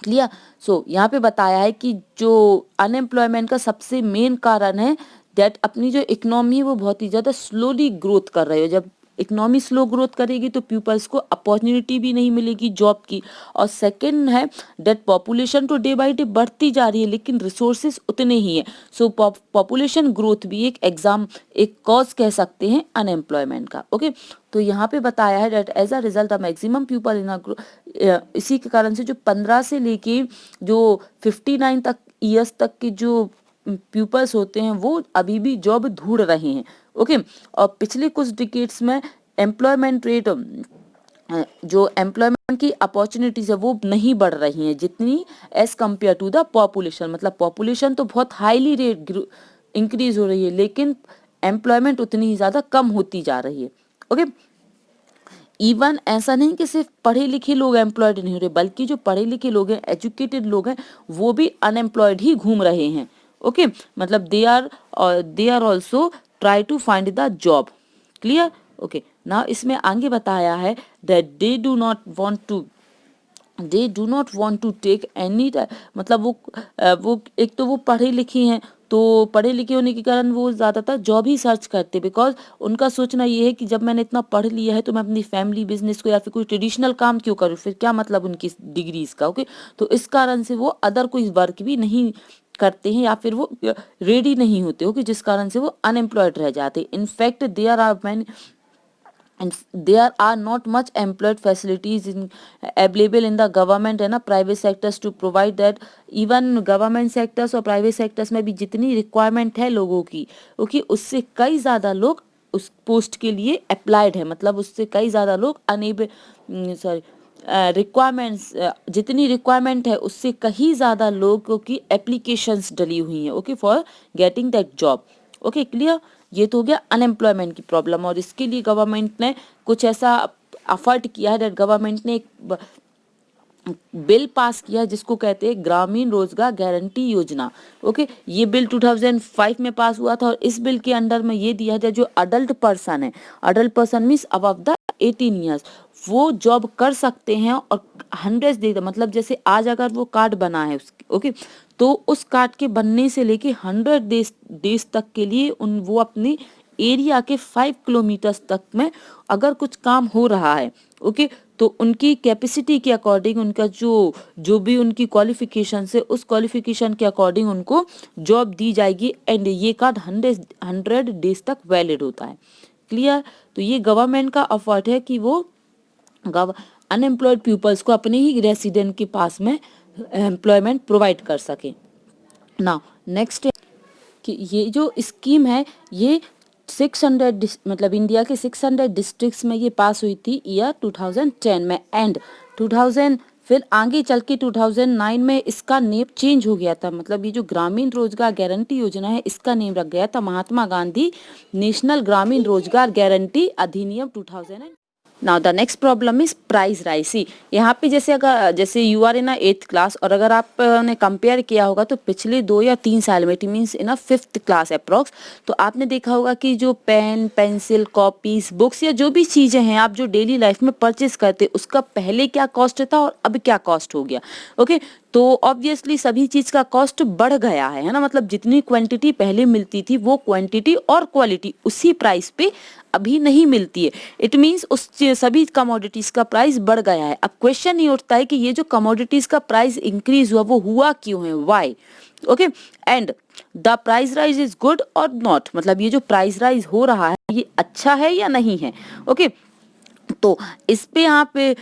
clear. So यहाँ पे बताया है कि जो अनएम्प्लॉयमेंट का सबसे मेन कारण है दैट अपनी जो इकोनॉमी है वो बहुत ही ज़्यादा स्लोली ग्रोथ कर रही है। जब इकोनॉमी स्लो ग्रोथ करेगी तो पीपल्स को अपॉर्चुनिटी भी नहीं मिलेगी जॉब की। और सेकंड है दैट पॉपुलेशन तो डे बाय डे बढ़ती जा रही है लेकिन रिसोर्सेज उतने ही हैं। सो पॉपुलेशन ग्रोथ भी एक कॉज कह सकते हैं अनएम्प्लॉयमेंट का। ओके, तो यहाँ पे बताया है that as a result the maximum people in इसी के कारण से जो 15 से लेके जो 59 तक ईयर्स तक के जो पीपल्स होते हैं वो अभी भी जॉब ढूंढ रहे हैं। ओके, और पिछले कुछ डिकेड्स में एम्प्लॉयमेंट रेट जो एम्प्लॉयमेंट की अपॉर्चुनिटीज है वो नहीं बढ़ रही हैं जितनी as compare to the population. मतलब पॉपुलेशन तो बहुत हाईली रेट इंक्रीज हो रही है लेकिन एम्प्लॉयमेंट उतनी ही ज्यादा कम होती जा रही है। ओके, इवन ऐसा नहीं कि सिर्फ पढ़े लिखे लोग एम्प्लॉयड नहीं हो रहे बल्कि जो पढ़े लिखे लोग हैं, एजुकेटेड लोग हैं, वो भी अनएम्प्लॉयड ही घूम रहे हैं। ओके, मतलब they are also try to find the job. Clear. Okay, now इसमें आगे बताया है that they do not want to take any, मतलब वो एक तो वो पढ़े लिखे हैं तो पढ़े लिखे होने के कारण वो ज़्यादातर जॉब ही सर्च करते बिकॉज उनका सोचना ये है कि जब मैंने इतना पढ़ लिया है तो मैं अपनी फैमिली बिजनेस को या फिर कोई ट्रेडिशनल काम क्यों करूँ, फिर क्या मतलब उनकी डिग्रीज का। ओके, तो इस कारण से वो अदर कोई वर्क भी नहीं करते हैं या फिर वो रेडी नहीं होते। ओके, जिस कारण से वो अनएम्प्लॉयड रह जाते। In fact there are many and there are not much employed facilities available in the government and private sectors to provide that। even government sectors और private sectors में भी जितनी requirement है लोगों की क्योंकि उससे कई ज़्यादा लोग उस पोस्ट के लिए अप्लाइड है। मतलब उससे कई ज़्यादा लोग रिक्वायरमेंट्स जितनी रिक्वायरमेंट है उससे कहीं ज़्यादा लोगों की एप्लीकेशंस डली हुई हैं। Okay, for getting that job. Okay, clear. ये तो हो गया अनएम्प्लॉयमेंट की प्रॉब्लम और इसके लिए गवर्नमेंट ने कुछ ऐसा एफर्ट किया है दैट गवर्नमेंट ने एक बिल पास किया जिसको कहते हैं ग्रामीण रोजगार गारंटी योजना। ओके, ये बिल 2005 में पास हुआ था और इस बिल के अंडर में ये दिया जाए जो अडल्ट पर्सन है, adult person means above the 18 years, वो जॉब कर सकते हैं और 100 दे, मतलब जैसे आज अगर वो कार्ड बना है उसके, ओके, तो उस कार्ड के बनने से लेके 100 डेज तक के लिए वो अपने एरिया के 5 किलोमीटर्स तक में अगर कुछ काम हो रहा है, ओके, तो उनकी कैपेसिटी के अकॉर्डिंग उनका जो भी उनकी क्वालिफिकेशन है उस क्वालिफिकेशन के अकॉर्डिंग उनको जॉब दी जाएगी एंड ये कार्ड 100 डेज तक वैलिड होता है। क्लियर। तो ये गवर्नमेंट का एफर्ट है कि वो अनएम्प्लॉयड पीपल्स को अपने ही रेसिडेंट के पास में एम्प्लॉयमेंट प्रोवाइड कर सके। नाउ नेक्स्ट कि ये जो स्कीम है ये 600 मतलब इंडिया के 600 डिस्ट्रिक्ट्स में ये पास हुई थी ईयर 2010 में एंड 2000 फिर आगे चल के 2009 में इसका नेम चेंज हो गया था। मतलब ये जो ग्रामीण रोजगार गारंटी योजना है इसका नेम रख गया था महात्मा गांधी नेशनल ग्रामीण रोजगार गारंटी अधिनियम 2000। Now the next problem is price rise. See यहाँ पे जैसे you are in a 8th class और अगर आपने कंपेयर किया होगा तो पिछले 2 या 3 साल में it means in a 5th class approx, तो आपने देखा होगा कि जो पेन पेंसिल कॉपीज बुक्स या जो भी चीज़ें हैं आप जो डेली लाइफ में परचेज करते उसका पहले क्या कॉस्ट था और अब क्या कॉस्ट हो गया। ओके, तो ऑब्वियसली सभी चीज़ का कॉस्ट बढ़ गया है ना। मतलब जितनी क्वांटिटी पहले मिलती थी वो क्वांटिटी और क्वालिटी उसी प्राइस पे अभी नहीं मिलती है। इट मीन्स उस सभी कमोडिटीज का प्राइस बढ़ गया है। अब क्वेश्चन ये उठता है कि ये जो कमोडिटीज का प्राइस इंक्रीज हुआ वो हुआ क्यों है, why. Okay, and the price rise is good और नॉट, मतलब ये जो प्राइस राइज हो रहा है ये अच्छा है या नहीं है। ओके, तो इस पे यहाँ पे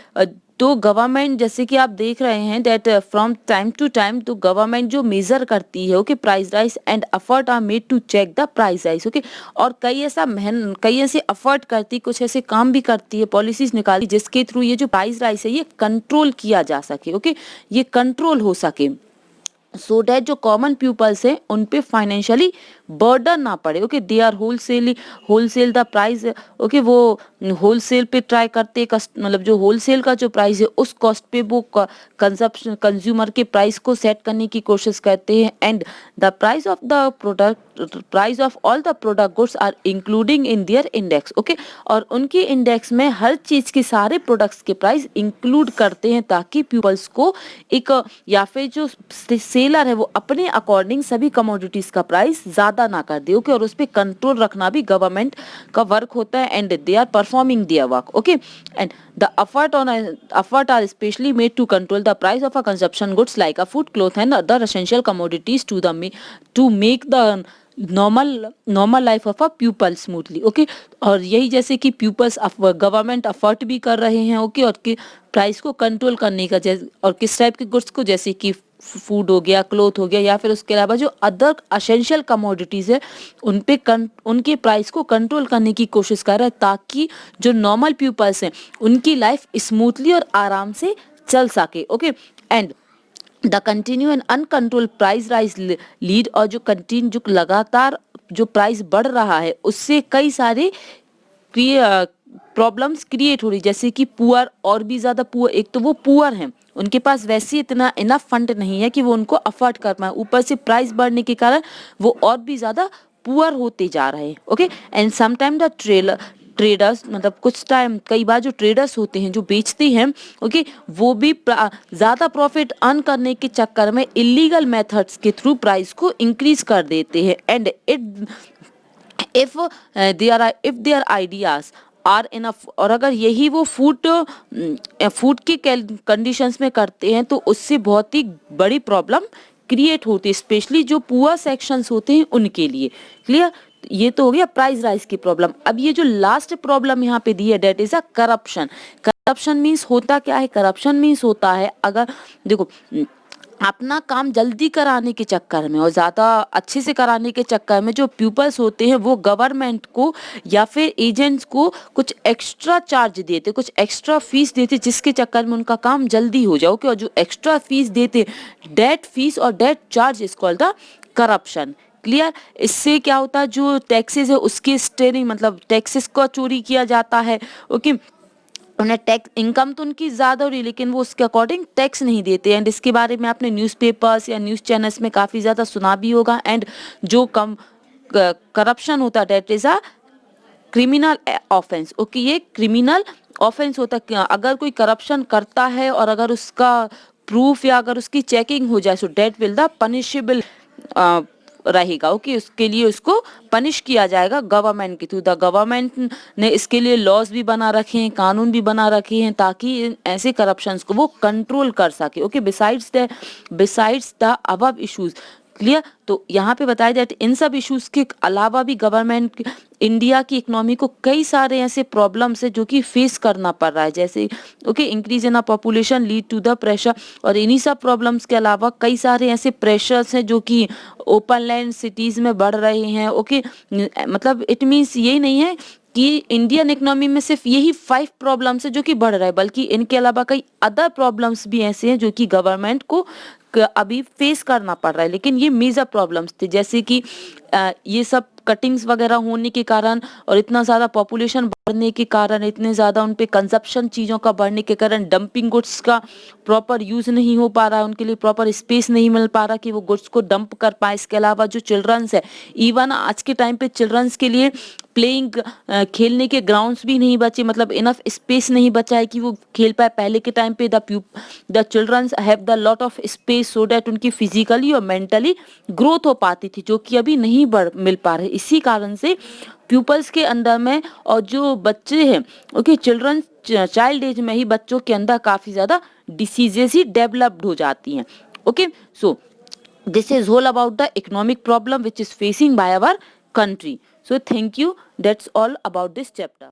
तो गवर्नमेंट जैसे कि आप देख रहे हैं that from time to time तो गवर्नमेंट जो मेजर करती है okay price rise and effort are made to check the price rise. Okay, और कई ऐसे एफर्ट करती, कुछ ऐसे काम भी करती है, पॉलिसीज निकाली जिसके थ्रू ये जो प्राइस राइज है ये कंट्रोल किया जा सके। ओके, ये कंट्रोल हो सके सो डैट जो कॉमन पीपल्स हैं उन पे फाइनेंशियली बर्डन ना पड़े। Okay, they are wholesale the price. Okay, वो होलसेल पे ट्राई करते मतलब जो होलसेल का जो प्राइस है उस कॉस्ट पे वो कंज्यूमर के प्राइस को सेट करने की कोशिश करते हैं। And the price of all the product goods are including in their index. Okay, और उनके इंडेक्स में हर चीज के सारे प्रोडक्ट्स के प्राइस इंक्लूड करते हैं ताकि पीपल्स को एक या फिर जो सेलर है वो अपने अकॉर्डिंग सभी कमोडिटीज का प्राइस ज्यादा ना कर दे। ओके, और उस पर कंट्रोल रखना भी गवर्नमेंट का वर्क होता है and they are performing their work. Okay, and the effort are specially made to control the price of a consumption goods like a food, cloth and other essential commodities to make the normal life of a people smoothly. Okay, और यही जैसे कि people's government effort भी कर रहे हैं। Okay, और कि प्राइस को कंट्रोल करने का और किस टाइप के गुड्स को, जैसे कि फूड हो गया, क्लोथ हो गया, या फिर उसके अलावा जो अदर असेंशियल कमोडिटीज है उन पे उनके प्राइस को कंट्रोल करने की कोशिश कर रहा है ताकि जो नॉर्मल पीपल्स हैं उनकी लाइफ स्मूथली और आराम से चल सके। Okay, and the continue and uncontrol price rise lead, और जो लगातार जो प्राइस बढ़ रहा है उससे कई सारे प्रॉब्लम्स क्रिएट हो रही, जैसे कि पुअर और भी ज्यादा पुअर। एक तो वो पुअर हैं, उनके पास वैसे इतना इनफ फंड नहीं है कि वो उनको अफोर्ड कर पाए, ऊपर से प्राइस बढ़ने के कारण वो और भी ज्यादा पुअर होते जा रहे हैं। Okay, and sometime the traders, मतलब कुछ टाइम कई बार जो ट्रेडर्स होते हैं जो बेचते हैं, ओके, वो भी ज्यादा प्रॉफिट अर्न करने के चक्कर में इलीगल मेथड्स के थ्रू प्राइस को इंक्रीज कर देते हैं। And if their ideas are enough, और अगर यही वो फूड की कंडीशंस में करते हैं तो उससे बहुत ही बड़ी प्रॉब्लम क्रिएट होती है, स्पेशली जो पुअर सेक्शंस होते हैं उनके लिए। क्लियर, ये तो हो गया प्राइस राइज की प्रॉब्लम। अब ये जो लास्ट प्रॉब्लम यहाँ पे दी है that is a corruption. Corruption means होता क्या है? करप्शन मीन्स होता है, अगर देखो अपना काम जल्दी कराने के चक्कर में और ज़्यादा अच्छे से कराने के चक्कर में जो पीपल्स होते हैं वो गवर्नमेंट को या फिर एजेंट्स को कुछ एक्स्ट्रा चार्ज देते, कुछ एक्स्ट्रा फीस देते, जिसके चक्कर में उनका काम जल्दी हो जाओ। और जो एक्स्ट्रा फीस देते, डेट फीस और that charge is called the corruption. Clear, इससे क्या होता है, जो टैक्सेस है उसके स्टेरिंग, मतलब टैक्सेस को चोरी किया जाता है। ओके, उन्हें टैक्स इनकम तो उनकी ज़्यादा हो रही है लेकिन वो उसके अकॉर्डिंग टैक्स नहीं देते। एंड इसके बारे में आपने न्यूज़पेपर्स या न्यूज़ चैनल्स में काफ़ी ज़्यादा सुना भी होगा। एंड जो करप्शन होता है that is a criminal offence. Okay, ये क्रिमिनल ऑफेंस होता है अगर कोई करप्शन करता है और अगर उसका प्रूफ या अगर उसकी चेकिंग हो जाए, सो डेट विल द पनिशेबल रहेगा। ओके, उसके लिए उसको पनिश किया जाएगा गवर्नमेंट के थ्रू। द गवर्नमेंट ने इसके लिए लॉज भी बना रखे हैं, कानून भी बना रखे हैं ताकि ऐसे करप्शंस को वो कंट्रोल कर सके। Okay, besides the above issues. Clear, तो यहाँ पे बताया जाए इन सब इश्यूज के अलावा भी गवर्नमेंट इंडिया की इकोनॉमी को कई सारे ऐसे प्रॉब्लम्स है जो कि फेस करना पड़ रहा है, जैसे okay increase in population lead to the pressure. और इन्हीं सब प्रॉब्लम्स के अलावा कई सारे ऐसे प्रेशर्स हैं जो कि ओपन लैंड सिटीज में बढ़ रहे हैं। ओके, मतलब इट मीन्स यही नहीं है कि इंडियन इकोनॉमी में सिर्फ यही 5 प्रॉब्लम्स है जो कि बढ़ रहा है, बल्कि इनके अलावा कई अदर प्रॉब्लम्स भी ऐसे हैं जो कि गवर्नमेंट को अभी फेस करना पड़ रहा है। लेकिन ये मेजर प्रॉब्लम्स थे, जैसे कि ये सब कटिंग्स वगैरह होने के कारण और इतना ज़्यादा पॉपुलेशन बढ़ने के कारण, इतने ज़्यादा उन पे कंजप्शन चीज़ों का बढ़ने के कारण डंपिंग गुड्स का प्रॉपर यूज़ नहीं हो पा रहा है, उनके लिए प्रॉपर स्पेस नहीं मिल पा रहा कि वो गुड्स को डंप कर पाए। इसके अलावा जो चिल्ड्रंस है, इवन आज के टाइम पे चिल्ड्रंस के लिए प्लेइंग खेलने के ग्राउंड्स भी नहीं बचे, मतलब इनफ स्पेस नहीं बचा है कि वो खेल पाए। पहले के टाइम पे the childrens have the lot of space so that उनकी फिजिकली और मेंटली ग्रोथ हो पाती थी, जो कि अभी नहीं मिल पा रहे। इसी कारण से प्यूपल्स के अंदर में और जो बच्चे हैं, ओके, चिल्ड्रंस चाइल्ड एज में ही बच्चों के अंदर काफी ज्यादा डिसीजेस ही डेवलप्ड हो जाती हैं। Okay, so this is all about the economic problem which is facing by our country. So thank you, that's all about this chapter.